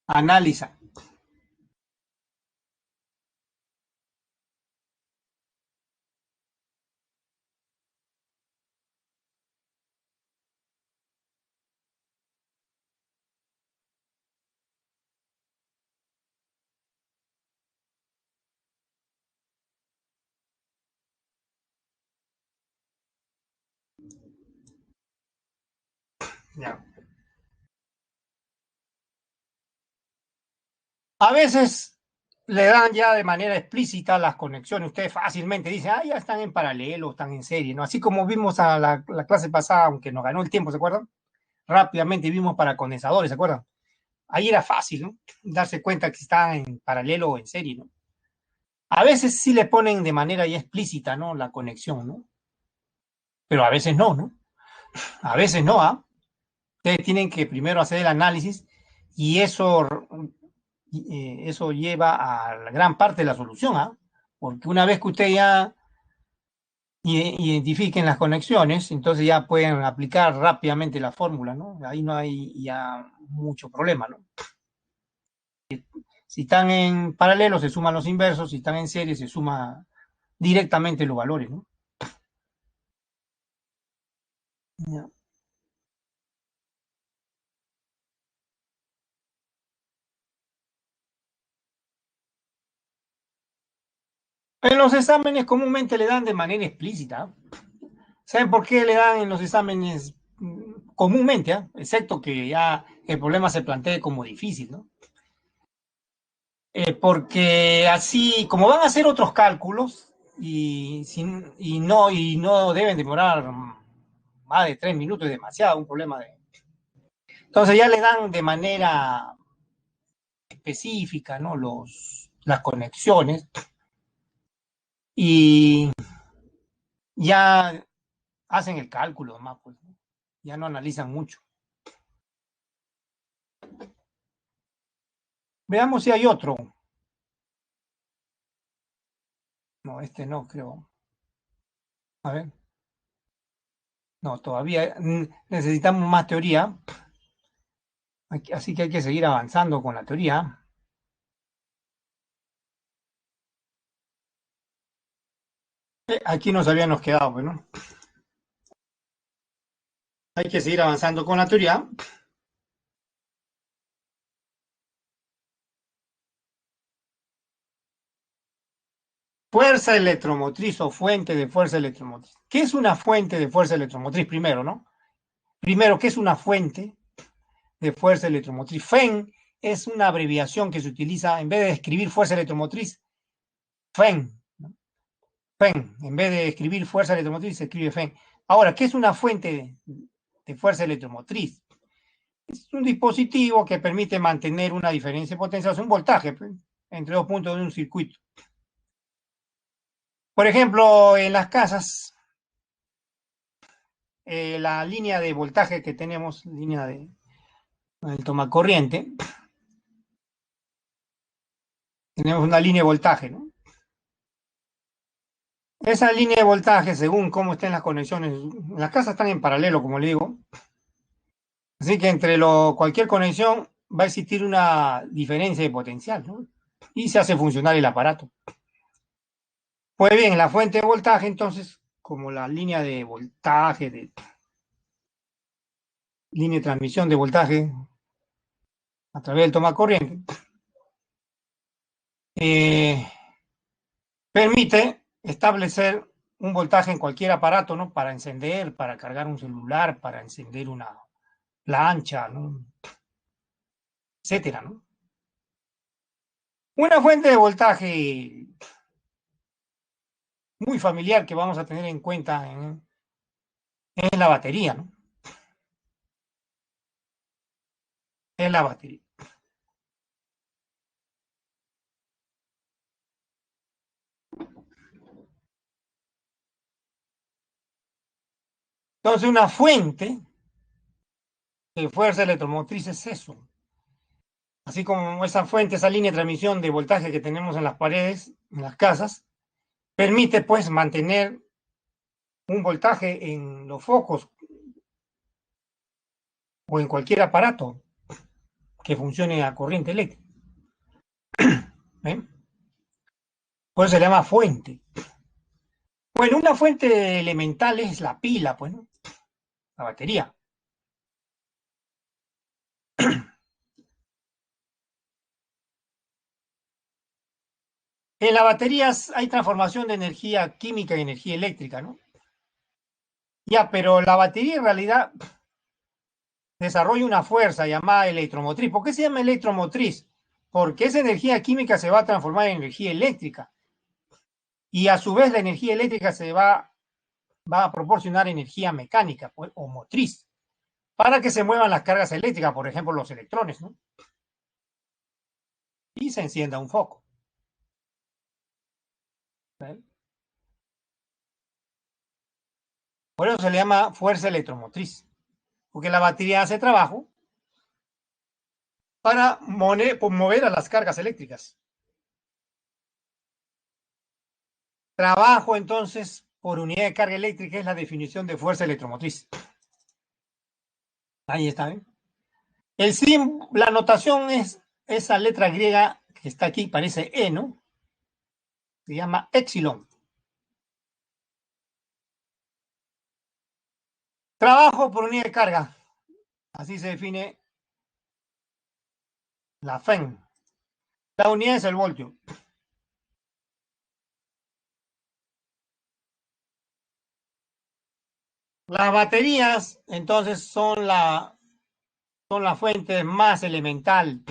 analizar. Ya. A veces le dan ya de manera explícita las conexiones. Ustedes fácilmente dicen, ah, ya están en paralelo, están en serie, ¿no? Así como vimos a la clase pasada, aunque nos ganó el tiempo, ¿se acuerdan? Rápidamente vimos para condensadores, ¿se acuerdan? Ahí era fácil, ¿no? Darse cuenta que estaban en paralelo o en serie, ¿no? A veces sí le ponen de manera ya explícita, ¿no? La conexión, ¿no? Pero a veces no, ¿no? A veces no, ¿ah? Ustedes tienen que primero hacer el análisis y eso lleva a la gran parte de la solución, ¿ah? Porque una vez que ustedes ya identifiquen las conexiones, entonces ya pueden aplicar rápidamente la fórmula, ¿no? Ahí no hay ya mucho problema, ¿no? Si están en paralelo, se suman los inversos, si están en serie, se suma directamente los valores, ¿no? Ya. En los exámenes comúnmente le dan de manera explícita. ¿Saben por qué le dan en los exámenes comúnmente? Excepto que ya el problema se plantee como difícil, ¿no? Porque así, como van a hacer otros cálculos y no deben demorar más de 3 minutos, es demasiado, un problema de... Entonces ya le dan de manera específica, ¿no? Las conexiones y ya hacen el cálculo más, pues, ¿no? Ya no analizan mucho. Veamos si hay otro. No, este no, creo. A ver. No, todavía necesitamos más teoría, así que hay que seguir avanzando con la teoría. Aquí nos habíamos quedado, pues, ¿no? Hay que seguir avanzando con la teoría. Fuerza electromotriz o fuente de fuerza electromotriz. ¿Qué es una fuente de fuerza electromotriz? Primero, ¿no? Primero, ¿qué es una fuente de fuerza electromotriz? FEN es una abreviación que se utiliza en vez de escribir fuerza electromotriz, FEN, ¿no? FEN, en vez de escribir fuerza electromotriz, se escribe FEN. Ahora, ¿qué es una fuente de fuerza electromotriz? Es un dispositivo que permite mantener una diferencia de potencia, o sea, un voltaje, pues, entre dos puntos de un circuito. Por ejemplo, en las casas, la línea de voltaje que tenemos, línea del tomacorriente, tenemos una línea de voltaje, ¿no? Esa línea de voltaje, según cómo estén las conexiones, las casas están en paralelo, como le digo, así que entre cualquier conexión va a existir una diferencia de potencial, ¿no? Y se hace funcionar el aparato. Pues bien, la fuente de voltaje, entonces, como la línea de voltaje, línea de transmisión de voltaje a través del tomacorriente, eh, permite establecer un voltaje en cualquier aparato, ¿no? Para encender, para cargar un celular, para encender una plancha, ¿no? Etcétera, ¿no? Una fuente de voltaje muy familiar que vamos a tener en cuenta en la batería, ¿no? En la batería. Entonces, una fuente de fuerza electromotriz es eso. Así como esa fuente, esa línea de transmisión de voltaje que tenemos en las paredes, en las casas, permite pues mantener un voltaje en los focos o en cualquier aparato que funcione a corriente eléctrica. ¿Eh? Por eso se llama fuente. Bueno, una fuente elemental es la pila, pues, ¿no? La batería. En las baterías hay transformación de energía química y energía eléctrica, ¿no? Ya, pero la batería en realidad desarrolla una fuerza llamada electromotriz. ¿Por qué se llama electromotriz? Porque esa energía química se va a transformar en energía eléctrica y a su vez la energía eléctrica va a proporcionar energía mecánica pues, o motriz para que se muevan las cargas eléctricas, por ejemplo, los electrones, ¿no? Y se encienda un foco. ¿Sí? Por eso se le llama fuerza electromotriz, porque la batería hace trabajo para mover a las cargas eléctricas. Trabajo, entonces, por unidad de carga eléctrica es la definición de fuerza electromotriz. Ahí está, ¿eh? La notación es esa letra griega que está aquí, parece E, ¿no? Se llama epsilon. Trabajo por unidad de carga. Así se define la FEM. La unidad es el voltio. Las baterías, entonces, son la fuente más elemental,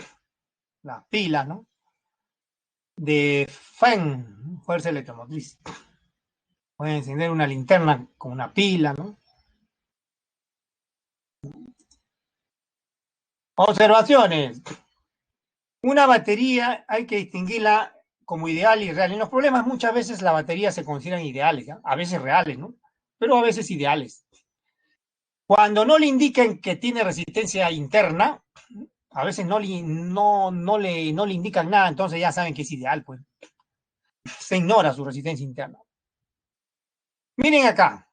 las pilas, ¿no? De FEM, fuerza electromotriz. Pueden encender una linterna con una pila, ¿no? Observaciones. Una batería hay que distinguirla como ideal y real. En los problemas muchas veces las baterías se consideran ideales, ¿ya? A veces reales, ¿no? Pero a veces ideales. Cuando no le indiquen que tiene resistencia interna, a veces no le indican nada, entonces ya saben que es ideal, pues. Se ignora su resistencia interna. Miren acá,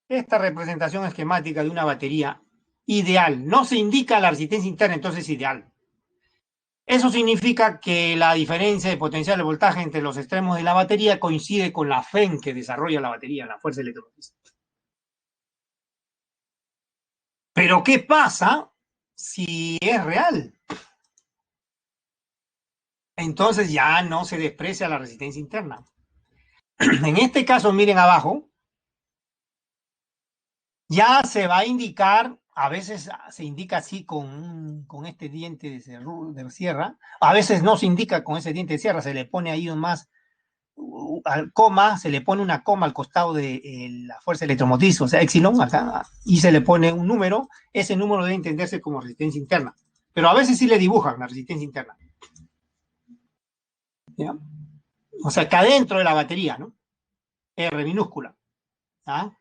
esta representación esquemática de una batería ideal. No se indica la resistencia interna, entonces es ideal. Eso significa que la diferencia de potencial de voltaje entre los extremos de la batería coincide con la FEM que desarrolla la batería, la fuerza electromotriz. Pero ¿qué pasa si es real? Entonces ya no se desprecia la resistencia interna. En este caso, miren abajo, ya se va a indicar, a veces se indica así con este diente de sierra, a veces no se indica con ese diente de sierra, se le pone ahí más al coma, se le pone una coma al costado de la fuerza electromotriz, o sea, epsilon, acá, y se le pone un número, ese número debe entenderse como resistencia interna, pero a veces sí le dibujan la resistencia interna. ¿Ya? O sea, que adentro de la batería, ¿no? R minúscula. ¿Ah?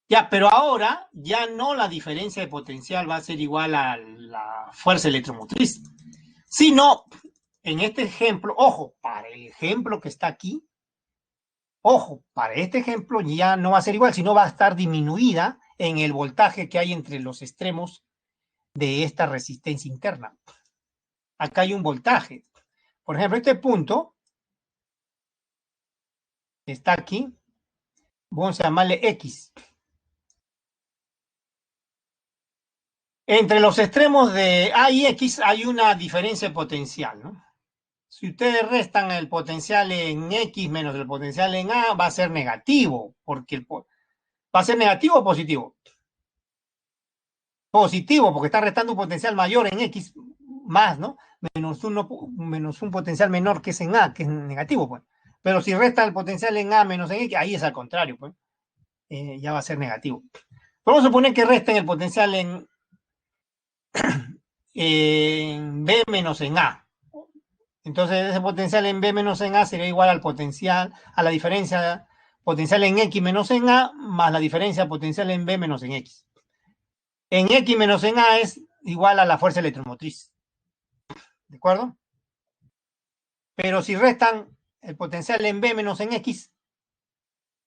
Ya, pero ahora ya no la diferencia de potencial va a ser igual a la fuerza electromotriz, sino en este ejemplo, ojo, para el ejemplo que está aquí, ojo, para este ejemplo ya no va a ser igual, sino va a estar disminuida en el voltaje que hay entre los extremos de esta resistencia interna. Acá hay un voltaje. Por ejemplo, este punto que está aquí, vamos a llamarle X. Entre los extremos de A y X hay una diferencia potencial, ¿no? Si ustedes restan el potencial en X menos el potencial en A, va a ser negativo, porque va a ser negativo o positivo. Positivo, porque está restando un potencial mayor en X más, ¿no? Menos un potencial menor que es en A, que es negativo, pues. Pero si resta el potencial en A menos en X, ahí es al contrario, pues. Ya va a ser negativo. Vamos a suponer que resten el potencial en B menos en A. Entonces ese potencial en B menos en A sería igual al potencial, a la diferencia potencial en X menos en A, más la diferencia potencial en B menos en X. En X menos en A es igual a la fuerza electromotriz. ¿De acuerdo? Pero si restan el potencial en B menos en X,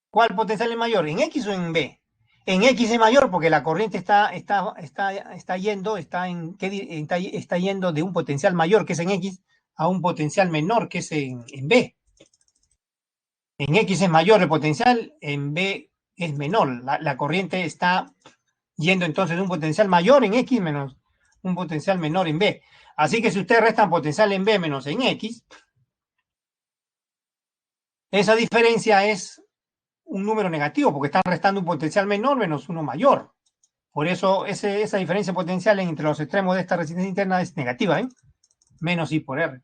¿cuál potencial es mayor? ¿En X o en B? En X es mayor porque la corriente está yendo, está yendo de un potencial mayor que es en X a un potencial menor que es en B. En X es mayor el potencial, en B es menor. La corriente está yendo entonces de un potencial mayor en X menos un potencial menor en B. Así que si ustedes restan potencial en B menos en X, esa diferencia es un número negativo porque están restando un potencial menor menos uno mayor. Por eso esa diferencia potencial entre los extremos de esta resistencia interna es negativa, ¿eh? Menos I por R.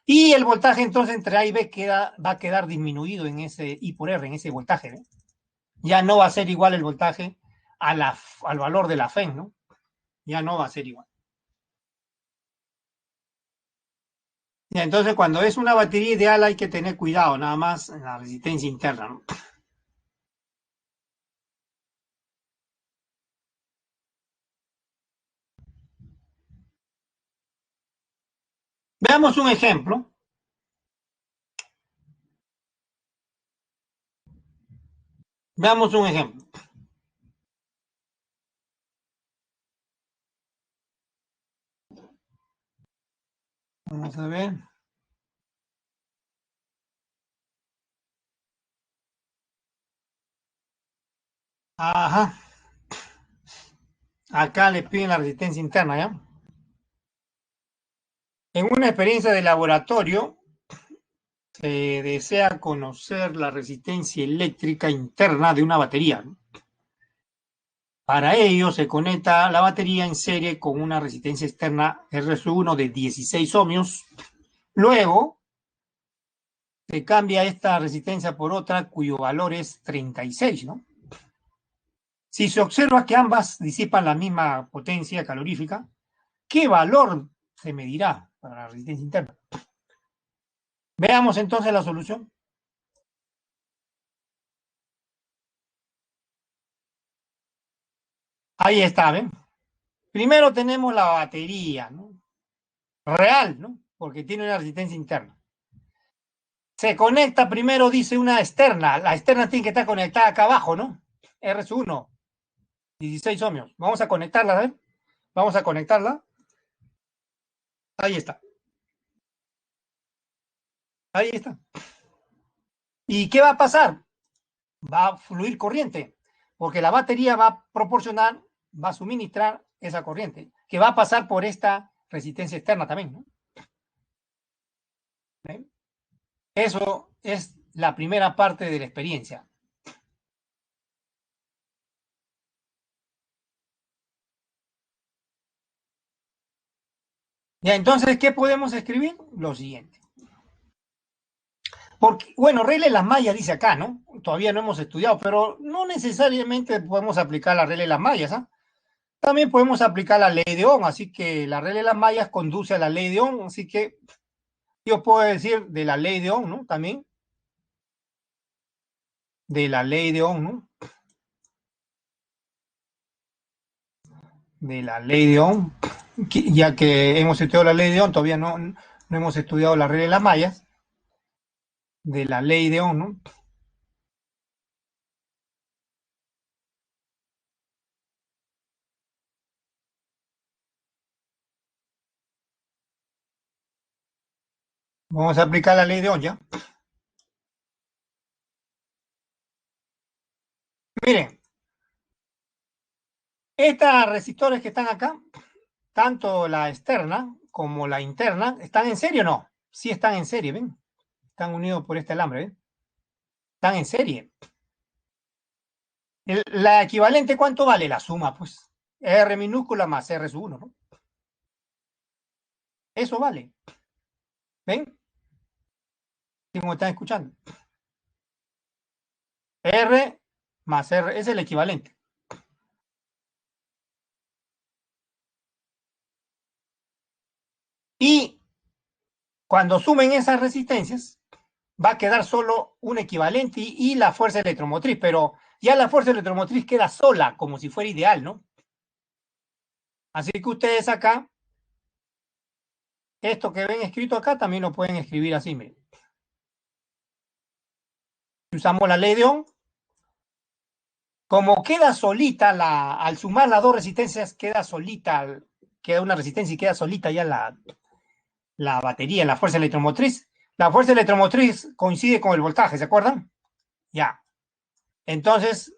Y el voltaje entonces entre A y B va a quedar disminuido en ese I por R, en ese voltaje, ¿eh? Ya no va a ser igual el voltaje al valor de la FEN, ¿no? Ya no va a ser igual. Y entonces, cuando es una batería ideal hay que tener cuidado, nada más en la resistencia interna, ¿no? Veamos un ejemplo. Veamos un ejemplo. Vamos a ver. Ajá. Acá le piden la resistencia interna, ¿ya? En una experiencia de laboratorio, se desea conocer la resistencia eléctrica interna de una batería, ¿no? Para ello se conecta la batería en serie con una resistencia externa RS1 de 16 ohmios. Luego se cambia esta resistencia por otra cuyo valor es 36, ¿no? Si se observa que ambas disipan la misma potencia calorífica, ¿qué valor se medirá para la resistencia interna? Veamos entonces la solución. Ahí está, ¿ven? Primero tenemos la batería, ¿no? Real, ¿no? Porque tiene una resistencia interna. Se conecta primero, dice una externa. La externa tiene que estar conectada acá abajo, ¿no? RS1, 16 ohmios. Vamos a conectarla, ¿ven? Vamos a conectarla. Ahí está. Ahí está. ¿Y qué va a pasar? Va a fluir corriente, porque la batería va a proporcionar, va a suministrar esa corriente, que va a pasar por esta resistencia externa también, ¿no? ¿Ven? Eso es la primera parte de la experiencia. Ya, entonces, ¿qué podemos escribir? Lo siguiente. Porque, bueno, regla de las mallas dice acá, ¿no? Todavía no hemos estudiado, pero no necesariamente podemos aplicar la regla de las mallas, ¿ah? También podemos aplicar la ley de Ohm, así que la regla de las mallas conduce a la ley de Ohm, así que yo puedo decir de la ley de Ohm, ¿no? También de la ley de Ohm, ¿no? De la ley de Ohm, ya que hemos estudiado la ley de Ohm, todavía no hemos estudiado la regla de las mallas, de la ley de Ohm, ¿no? Vamos a aplicar la ley de Ohm, ¿ya? Miren, estas resistores que están acá, tanto la externa como la interna, ¿están en serie o no? Sí están en serie, ¿ven? Están unidos por este alambre, ¿ven? Están en serie. La equivalente, ¿cuánto vale? La suma, pues. R minúscula más R sub 1, ¿no? Eso vale. ¿Ven? ¿Cómo están escuchando? R más R es el equivalente. Y cuando sumen esas resistencias, va a quedar solo un equivalente y la fuerza electromotriz, pero ya la fuerza electromotriz queda sola, como si fuera ideal, ¿no? Así que ustedes acá, esto que ven escrito acá, también lo pueden escribir así, miren. Si usamos la ley de Ohm, como queda solita, al sumar las dos resistencias, queda solita, queda una resistencia y queda solita ya la batería, la fuerza electromotriz. La fuerza electromotriz coincide con el voltaje, ¿se acuerdan? Ya. Entonces,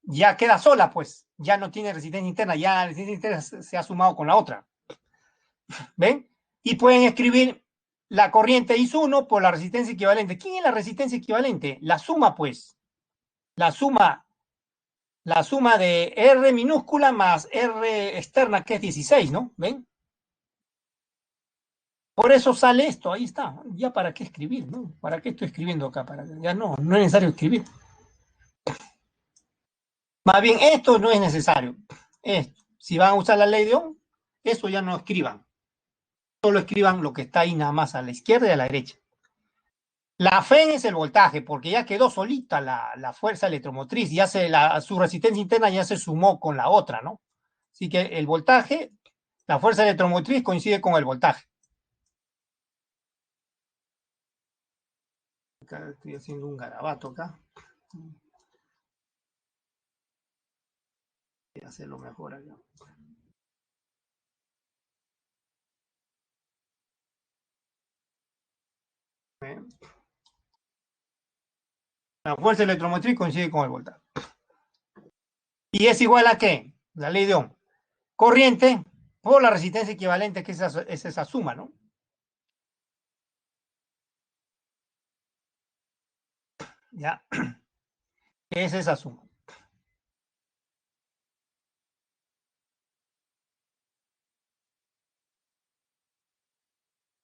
ya queda sola, pues. Ya no tiene resistencia interna, ya la resistencia interna se ha sumado con la otra. ¿Ven? Y pueden escribir la corriente I1 por la resistencia equivalente. ¿Quién es la resistencia equivalente? La suma, pues. La suma, la suma de R minúscula más R externa, que es 16, ¿no? ¿Ven? Por eso sale esto, ahí está. Ya para qué escribir, ¿no? ¿Para qué estoy escribiendo acá? Ya no es necesario escribir. Más bien, esto no es necesario. Esto, si van a usar la ley de Ohm, eso ya no escriban. Solo escriban lo que está ahí nada más a la izquierda y a la derecha. La FEN es el voltaje, porque ya quedó solita la fuerza electromotriz, ya su resistencia interna ya se sumó con la otra, ¿no? Así que el voltaje, la fuerza electromotriz coincide con el voltaje. Acá estoy haciendo un garabato acá. Voy a hacerlo mejor acá. La fuerza electromotriz coincide con el voltaje. ¿Y es igual a qué? La ley de Ohm. Corriente por la resistencia equivalente, que es esa suma, ¿no? Ya, es esa suma.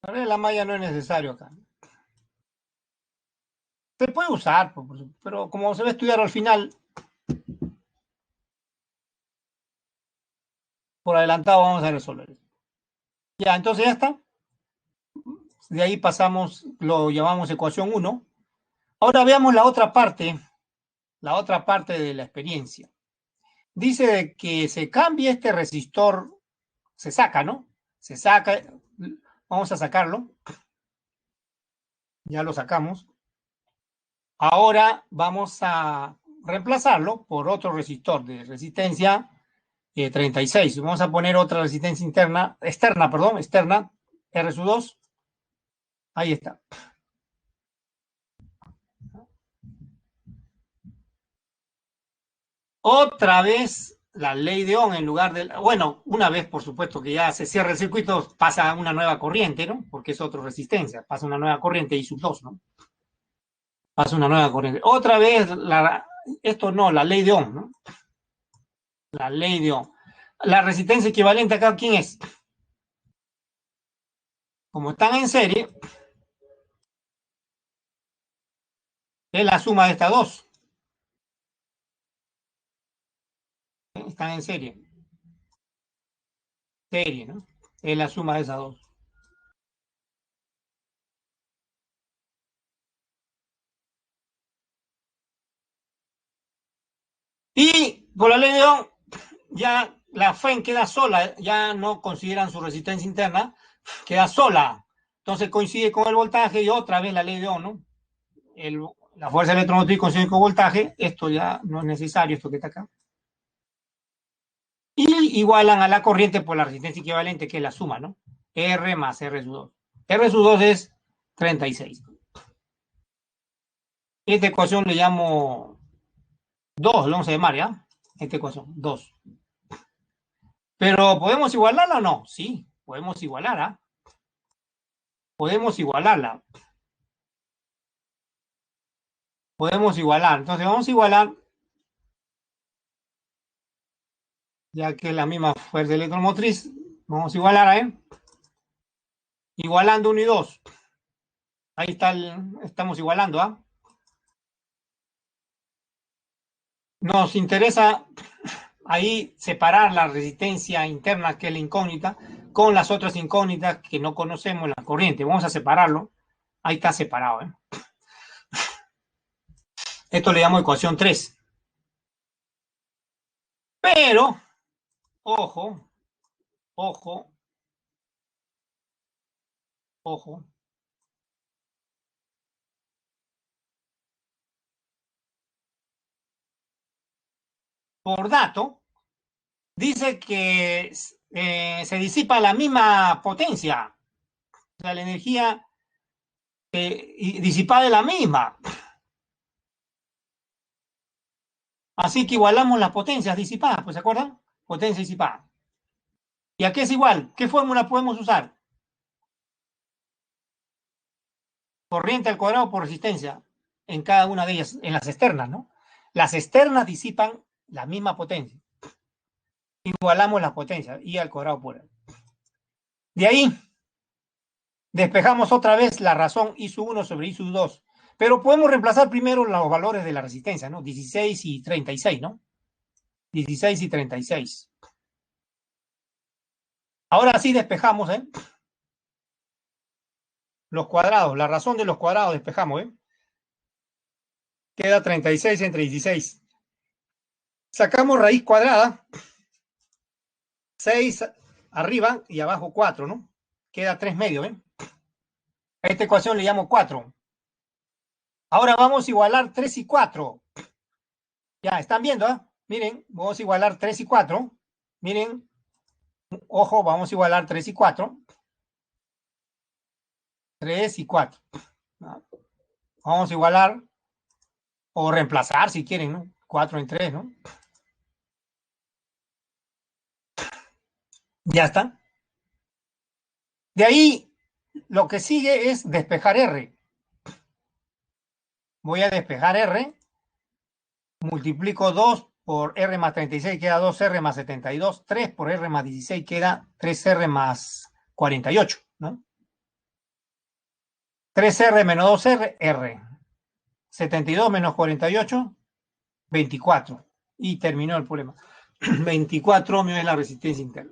La malla no es necesario acá. Se puede usar, pero como se va a estudiar al final, por adelantado vamos a resolver. Ya, entonces ya está. De ahí pasamos, lo llamamos ecuación 1. Ahora veamos la otra parte de la experiencia. Dice de que se cambie este resistor, se saca, ¿no? Se saca, vamos a sacarlo. Ya lo sacamos. Ahora vamos a reemplazarlo por otro resistor de resistencia 36. Vamos a poner otra resistencia externa, R 2. Ahí está. Otra vez la ley de Ohm en lugar de, bueno, una vez por supuesto que ya se cierra el circuito, pasa una nueva corriente, ¿no? Porque es otra resistencia, pasa una nueva corriente I sub 2, ¿no? Pasa una nueva corriente. Otra vez, esto no, la ley de Ohm, ¿no? La ley de Ohm. La resistencia equivalente acá, ¿quién es? Como están en serie, es la suma de estas dos. Están en serie. Serie, ¿no? Es la suma de esas dos. Y por la ley de Ohm, ya la FEN queda sola, ya no consideran su resistencia interna, queda sola. Entonces coincide con el voltaje y otra vez la ley de Ohm, ¿no? La fuerza electromotriz coincide con el voltaje, esto ya no es necesario, esto que está acá. Y igualan a la corriente por la resistencia equivalente, que es la suma, ¿no? R más R sub 2. R sub 2 es 36. Esta ecuación le llamo 2, lo vamos a llamar, ¿ya? Esta ecuación, 2. Pero ¿podemos igualarla o no? Sí, podemos igualar, ¿ah? Podemos igualarla. Podemos igualar. Entonces vamos a igualar, ya que es la misma fuerza electromotriz, vamos a igualar a él. Igualando 1 y 2. Ahí está, estamos igualando, ¿ah? Nos interesa ahí separar la resistencia interna, que es la incógnita, con las otras incógnitas que no conocemos, la corriente. Vamos a separarlo. Ahí está separado, ¿eh? Esto le llamo ecuación 3. Pero, ojo, ojo, ojo. Por dato, dice que se disipa la misma potencia. O sea, la energía disipada es la misma. Así que igualamos las potencias disipadas, pues ¿se acuerdan? Potencia disipada. ¿Y a qué es igual? ¿Qué fórmula podemos usar? Corriente al cuadrado por resistencia en cada una de ellas, en las externas, ¿no? Las externas disipan la misma potencia. Igualamos las potencias, I al cuadrado por L. De ahí, despejamos otra vez la razón I sub 1 sobre I sub 2. Pero podemos reemplazar primero los valores de la resistencia, ¿no? 16 y 36, ¿no? 16 y 36. Ahora sí despejamos, ¿eh? Los cuadrados, la razón de los cuadrados despejamos, ¿eh? Queda 36 entre 16. Sacamos raíz cuadrada, 6 arriba y abajo 4, ¿no? Queda 3 medio, ¿eh? A esta ecuación le llamo 4. Ahora vamos a igualar 3 y 4. Ya, ¿están viendo? ¿Eh? Miren, vamos a igualar 3 y 4. Miren, ojo, vamos a igualar 3 y 4. 3 y 4. Vamos a igualar o reemplazar si quieren, ¿no? 4 en 3, ¿no? Ya está. De ahí, lo que sigue es despejar R. Voy a despejar R. Multiplico 2 por R más 36, queda 2R más 72. 3 por R más 16 queda 3R más 48, ¿no? 3R menos 2R, R. 72 menos 48, 24. Y terminó el problema. 24 ohmios es la resistencia interna.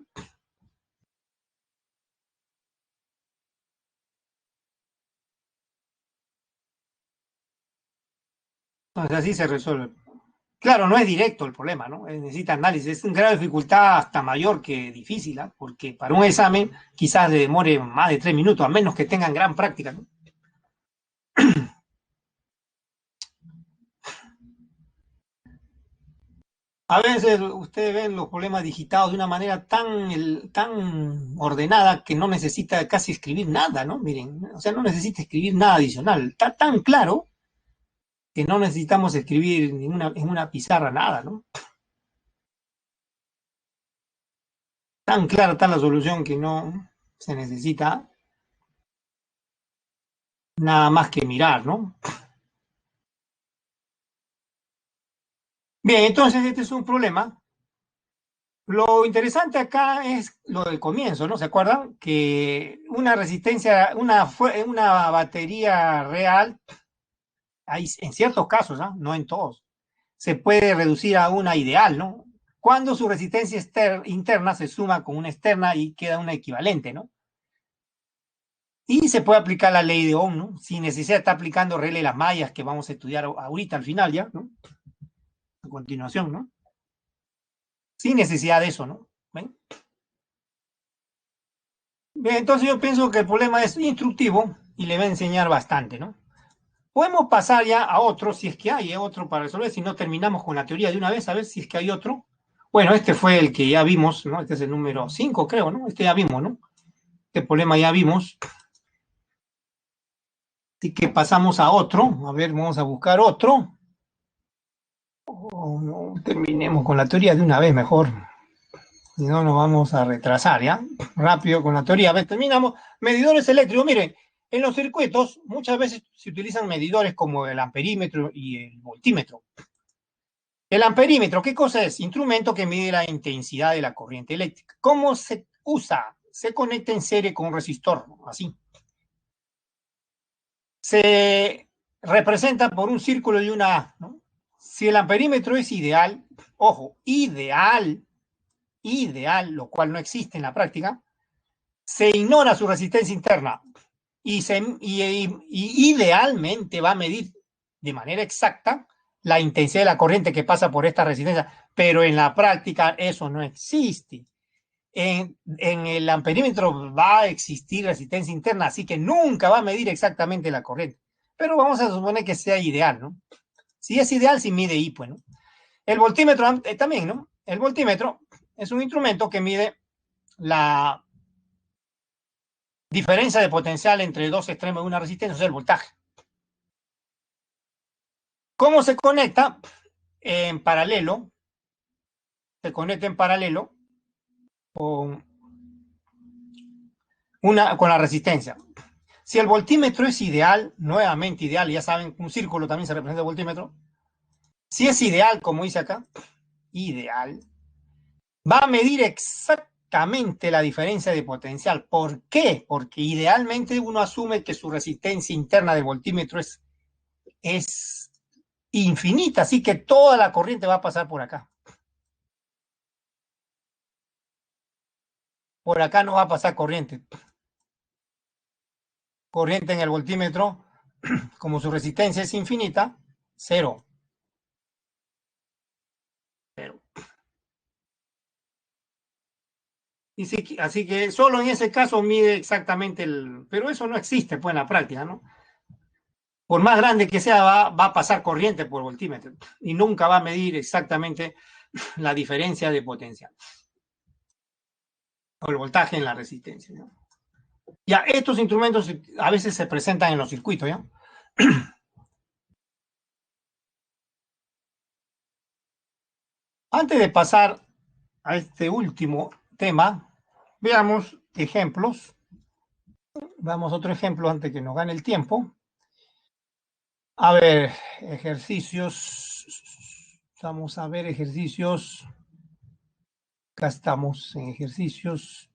Entonces así se resuelve. Claro, no es directo el problema, ¿no? Necesita análisis. Es un grado de dificultad hasta mayor que difícil, ¿eh? Porque para un examen quizás le demore más de 3 minutos, a menos que tengan gran práctica, ¿no? A veces ustedes ven los problemas digitados de una manera tan ordenada que no necesita casi escribir nada, ¿no? Miren, o sea, no necesita escribir nada adicional. Está tan claro que no necesitamos escribir en una pizarra nada, ¿no? Tan clara está la solución que no se necesita nada más que mirar, ¿no? Bien, entonces este es un problema. Lo interesante acá es lo del comienzo, ¿no? ¿Se acuerdan? Que una resistencia, una batería real, hay en ciertos casos, ¿no? No en todos, se puede reducir a una ideal, ¿no? Cuando su resistencia interna se suma con una externa y queda una equivalente, ¿no? Y se puede aplicar la ley de Ohm, ¿no? Sin necesidad de estar aplicando regla de las mallas que vamos a estudiar ahorita al final ya, ¿no? A continuación, ¿no? Sin necesidad de eso, ¿no? ¿Ven? Bien, entonces yo pienso que el problema es instructivo y le va a enseñar bastante, ¿no? Podemos pasar ya a otro, si es que hay otro para resolver, si no terminamos con la teoría de una vez, a ver si es que hay otro. Bueno, este fue el que ya vimos, ¿no? Este es el número 5, creo, ¿no? Este ya vimos, ¿no? Este problema ya vimos. Así que pasamos a otro. A ver, vamos a buscar otro. Oh, no, terminemos con la teoría de una vez mejor. Si no, nos vamos a retrasar, ¿ya? Rápido con la teoría. A ver, terminamos. Medidores eléctricos. Miren, en los circuitos muchas veces se utilizan medidores como el amperímetro y el voltímetro. El amperímetro, ¿qué cosa es? Instrumento que mide la intensidad de la corriente eléctrica. ¿Cómo se usa? Se conecta en serie con un resistor, ¿no? Así. se representa por un círculo y una A, ¿no? Si el amperímetro es ideal, ojo, ideal, lo cual no existe en la práctica, se ignora su resistencia interna y idealmente va a medir de manera exacta la intensidad de la corriente que pasa por esta resistencia, pero en la práctica eso no existe. En el amperímetro va a existir resistencia interna, así que nunca va a medir exactamente la corriente. Pero vamos a suponer que sea ideal, ¿no? Si es ideal, si mide I, pues, ¿no? El voltímetro también, ¿no? El voltímetro es un instrumento que mide la diferencia de potencial entre dos extremos de una resistencia, o sea, el voltaje. ¿Cómo se conecta? En paralelo, se conecta en paralelo con, con la resistencia. Si el voltímetro es ideal, nuevamente ideal, ya saben, un círculo también se representa el voltímetro. Si es ideal, como dice acá, ideal, va a medir exactamente la diferencia de potencial. ¿Por qué? Porque idealmente uno asume que su resistencia interna del voltímetro es infinita, así que toda la corriente va a pasar por acá. Por acá no va a pasar corriente. Corriente en el voltímetro, como su resistencia es infinita, cero. Cero. Y sí, así que solo en ese caso mide exactamente el... Pero eso no existe pues en la práctica, ¿no? Por más grande que sea, va a pasar corriente por voltímetro y nunca va a medir exactamente la diferencia de potencial o el voltaje en la resistencia, ¿no? Ya, estos instrumentos a veces se presentan en los circuitos, ¿ya? Antes de pasar a este último tema, veamos ejemplos. Damos otro ejemplo antes que nos gane el tiempo. A ver, ejercicios. Vamos a ver ejercicios. Acá estamos en ejercicios.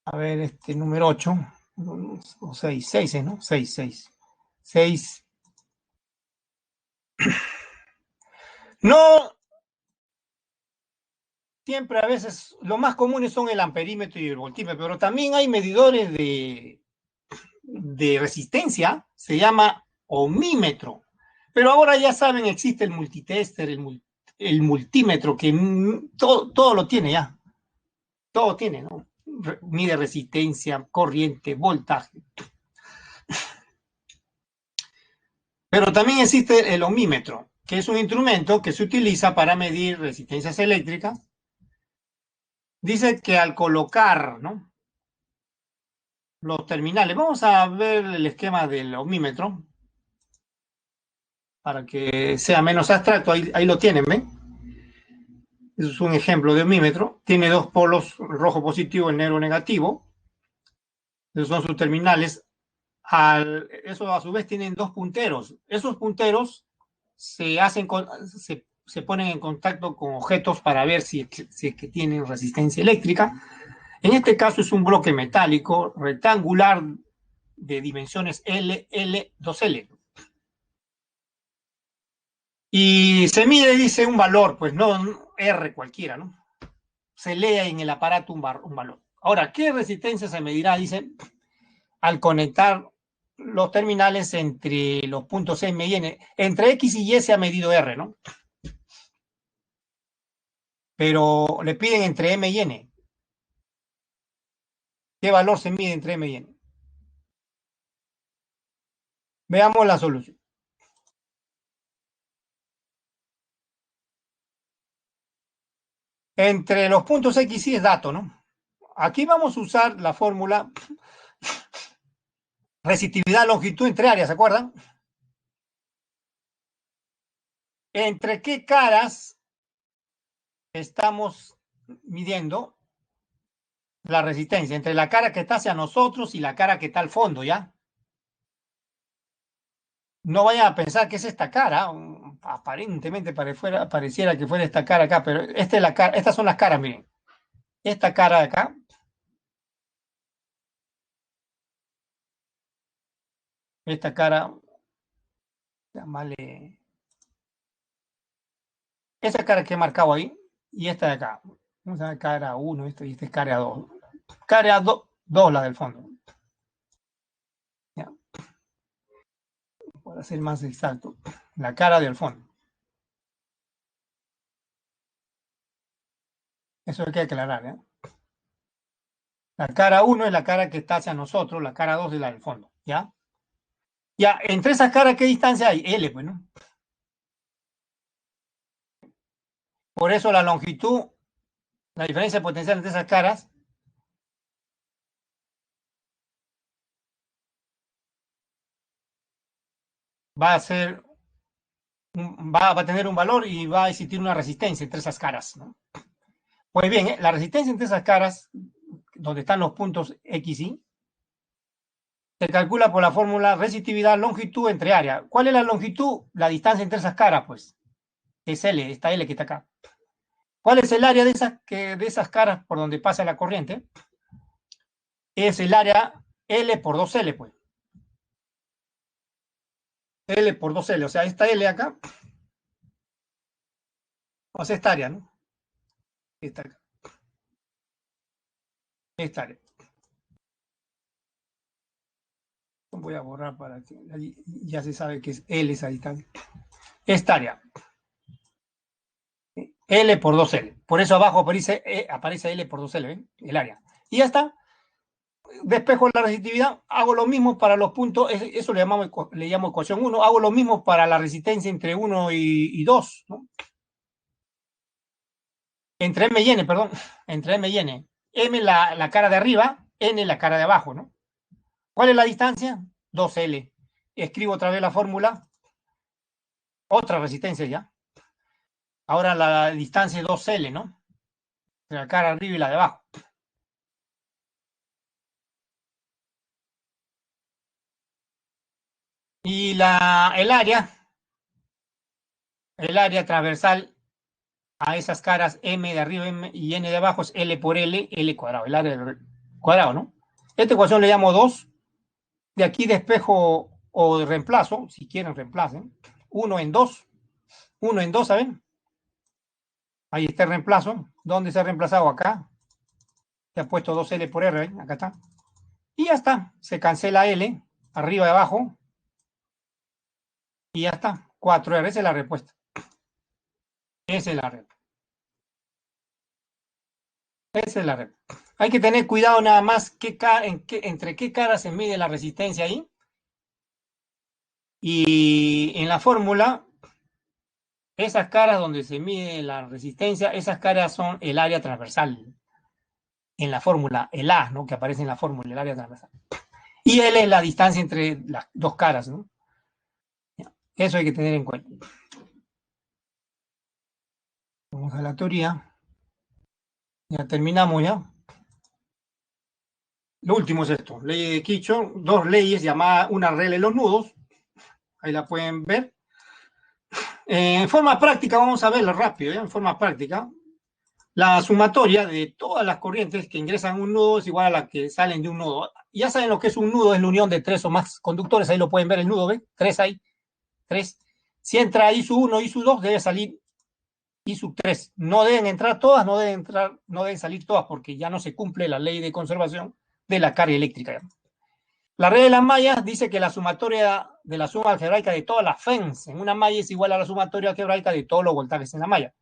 A ver, este número 8. O 6, 6, ¿no? 6, 6. 6. No, siempre a veces, lo más comunes son el amperímetro y el voltímetro, pero también hay medidores de resistencia, se llama ohmímetro. Pero ahora ya saben, existe el multitester, el multímetro, que todo lo tiene ya. Todo tiene, ¿no? Mide resistencia, corriente, voltaje. Pero también existe el ohmímetro, que es un instrumento que se utiliza para medir resistencias eléctricas. Dice que al colocar, ¿no?, los terminales, vamos a ver el esquema del ohmímetro para que sea menos abstracto. Ahí lo tienen, ¿ven? Eso es un ejemplo de ohmímetro. Tiene dos polos, rojo positivo y negro negativo. Esos son sus terminales. Eso a su vez tienen dos punteros. Esos punteros se ponen en contacto con objetos para ver si es que tienen resistencia eléctrica. En este caso es un bloque metálico rectangular de dimensiones L, 2L. Y se mide, dice, un valor, pues no R cualquiera, ¿no? Se lee en el aparato un valor. Ahora, ¿qué resistencia se medirá? Dice, al conectar los terminales entre los puntos M y N. Entre X y Y se ha medido R, ¿no? Pero le piden entre M y N. ¿Qué valor se mide entre M y N? Veamos la solución. Entre los puntos X y Y es dato, ¿no? Aquí vamos a usar la fórmula resistividad longitud entre áreas, ¿se acuerdan? ¿Entre qué caras estamos midiendo la resistencia? Entre la cara que está hacia nosotros y la cara que está al fondo, ¿ya? No vayan a pensar que es esta cara, aparentemente pareciera que fuera esta cara acá, pero estas son las caras, miren. Esta cara de acá esta cara, llamarle, esa cara que he marcado ahí, y esta de acá. Vamos a ver cara 1, y esta es cara 2. Cara 2, la del fondo. ¿Ya? Para ser más exacto, la cara del fondo. Eso hay que aclarar, ¿eh? La cara 1 es la cara que está hacia nosotros, la cara 2 es la del fondo, ¿ya? Ya, entre esas caras, ¿qué distancia hay? L, pues, ¿no? Por eso la longitud, la diferencia potencial entre esas caras va a ser, va a tener un valor y va a existir una resistencia entre esas caras, ¿no? Pues bien, la resistencia entre esas caras, donde están los puntos X, Y, se calcula por la fórmula resistividad longitud entre área. ¿Cuál es la longitud? La distancia entre esas caras, pues, es L, esta L que está acá. ¿Cuál es el área de esas caras por donde pasa la corriente? Es el área L por 2L, pues. L por 2L, o sea, esta L acá, o sea, esta área, ¿no? Esta acá, esta área. Voy a borrar para que ya se sabe que es L esa distancia. Esta área. L por 2L. Por eso abajo aparece L por 2L, ¿ven? El área. Y ya está. Despejo la resistividad, hago lo mismo para los puntos, eso le llamo ecuación 1, hago lo mismo para la resistencia entre 1 y 2, ¿no? Entre M y N, perdón, entre M y N. M la cara de arriba, N la cara de abajo, ¿no? ¿Cuál es la distancia? 2L. Escribo otra vez la fórmula, otra resistencia ya. Ahora la distancia es 2L, ¿no? La cara de arriba y la de abajo. Y el área transversal a esas caras M de arriba y N de abajo es L por L cuadrado, el área del cuadrado, ¿no? Esta ecuación le llamo 2. De aquí despejo o de reemplazo, si quieren reemplacen. 1 en 2. 1 en 2, ¿saben? Ahí está el reemplazo. ¿Dónde se ha reemplazado? Acá. Se ha puesto 2L por R, ¿ven? Acá está. Y ya está. Se cancela L, arriba y abajo. Y ya está. 4R, esa es la respuesta. Esa es la respuesta. Esa es la respuesta. Hay que tener cuidado nada más entre qué caras se mide la resistencia ahí. Y en la fórmula, esas caras donde se mide la resistencia, esas caras son el área transversal. En la fórmula, el A, ¿no? Que aparece en la fórmula, el área transversal. Y L es la distancia entre las dos caras, ¿no? Eso hay que tener en cuenta. Vamos a la teoría. Ya terminamos ya. Lo último es esto. Ley de Kirchhoff, dos leyes llamadas una regla de los nudos. Ahí la pueden ver. En forma práctica, vamos a verlo rápido, ¿ya? En forma práctica. La sumatoria de todas las corrientes que ingresan a un nudo es igual a la que salen de un nudo. Ya saben lo que es un nudo, es la unión de 3 o más conductores. Ahí lo pueden ver el nudo, ¿ven? 3 hay. 3. Si entra I sub 1, I sub 2, debe salir I sub 3. No deben entrar todas, no deben salir todas, porque ya no se cumple la ley de conservación de la carga eléctrica. La regla de las mallas dice que la sumatoria de la suma algebraica de todas las FENS en una malla es igual a la sumatoria algebraica de todos los voltajes en la malla.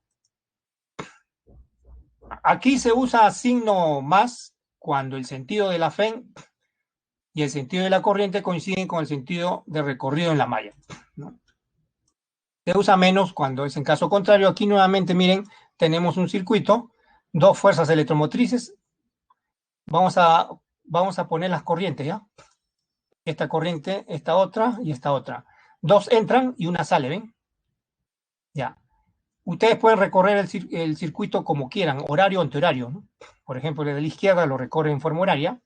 Aquí se usa signo más cuando el sentido de la FEN y el sentido de la corriente coinciden con el sentido de recorrido en la malla, ¿no? Se usa menos cuando es en caso contrario. Aquí nuevamente, miren, tenemos un circuito, dos fuerzas electromotrices. Vamos a poner las corrientes, ¿ya? Esta corriente, esta otra y esta otra. Dos entran y una sale, ¿ven? Ya. Ustedes pueden recorrer el circuito como quieran, horario o antihorario, ¿no? Por ejemplo, el de la izquierda lo recorre en forma horaria,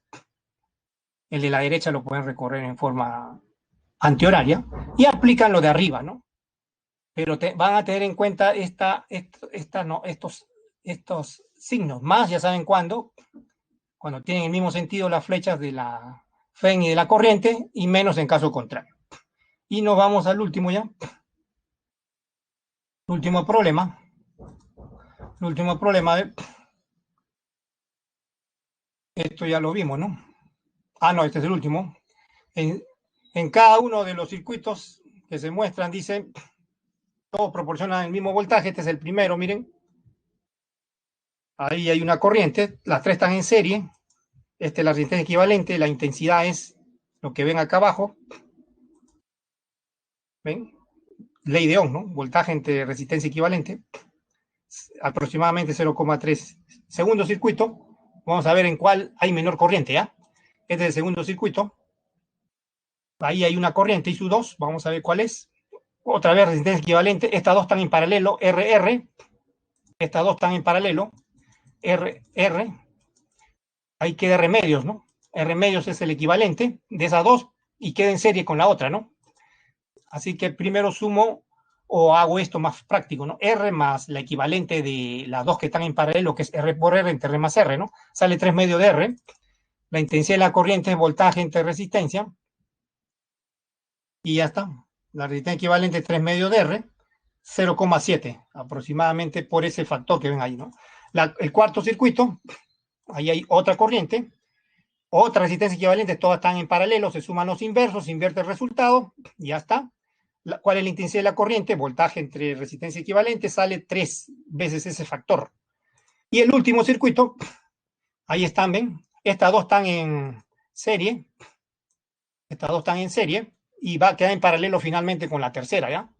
el de la derecha lo pueden recorrer en forma antihoraria y aplican lo de arriba, ¿no? Pero van a tener en cuenta estos signos, más ya saben cuándo, cuando tienen el mismo sentido las flechas de la FEN y de la corriente, y menos en caso contrario. Y nos vamos al último ya. Último problema. El último problema de esto ya lo vimos, ¿no? Ah, no, este es el último. En, en cada uno de los circuitos que se muestran, dice, todos proporcionan el mismo voltaje. Este es el primero, miren. Ahí hay una corriente, las tres están en serie. Esta es la resistencia equivalente, la intensidad es lo que ven acá abajo. ¿Ven? Ley de Ohm, ¿no? Voltaje entre resistencia equivalente. Aproximadamente 0,3. Segundo circuito, vamos a ver en cuál hay menor corriente, ¿ya? Este es el segundo circuito. Ahí hay una corriente ISU2, vamos a ver cuál es. Otra vez resistencia equivalente, estas dos están en paralelo, RR. Estas dos están en paralelo, RR. Ahí queda R medios, ¿no? R medios es el equivalente de esas dos y queda en serie con la otra, ¿no? Así que primero sumo o hago esto más práctico, ¿no? R más la equivalente de las dos que están en paralelo, que es R por R entre R más R, ¿no? Sale 3 medios de R. La intensidad de la corriente es voltaje entre resistencia. Y ya está. La resistencia equivalente es 3 medios de R, 0,7 aproximadamente por ese factor que ven ahí, ¿no? El cuarto circuito, ahí hay otra corriente, otra resistencia equivalente, todas están en paralelo, se suman los inversos, se invierte el resultado, y ya está. ¿Cuál es la intensidad de la corriente? Voltaje entre resistencia equivalente sale 3 veces ese factor. Y el último circuito, ahí están, ¿ven? Estas dos están en serie, estas dos están en serie, y va a quedar en paralelo finalmente con la tercera, ¿ya?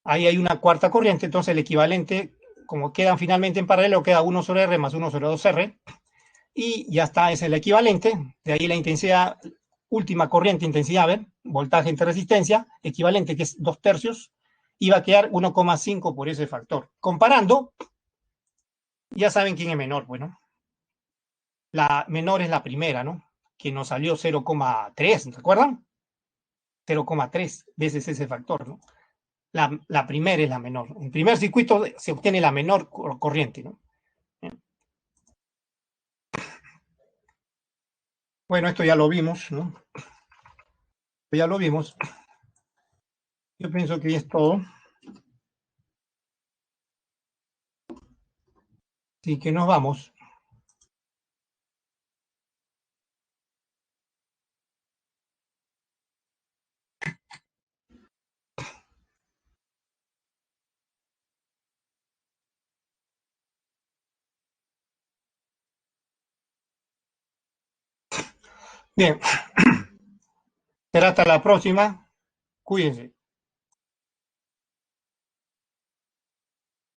Ahí hay una cuarta corriente, entonces el equivalente, como quedan finalmente en paralelo, queda 1 sobre R más 1 sobre 2R, y ya está, ese es el equivalente. De ahí la intensidad, última corriente, intensidad, a ver, voltaje entre resistencia, equivalente, que es 2 tercios, y va a quedar 1,5 por ese factor. Comparando, ya saben quién es menor, bueno. La menor es la primera, ¿no? Que nos salió 0,3, ¿recuerdan? 0,3 veces ese factor, ¿no? La primera es la menor. En primer circuito se obtiene la menor corriente, ¿no? Bueno, esto ya lo vimos, ¿no? Ya lo vimos. Yo pienso que ya es todo. Así que nos vamos. Bien, será hasta la próxima. Cuídense.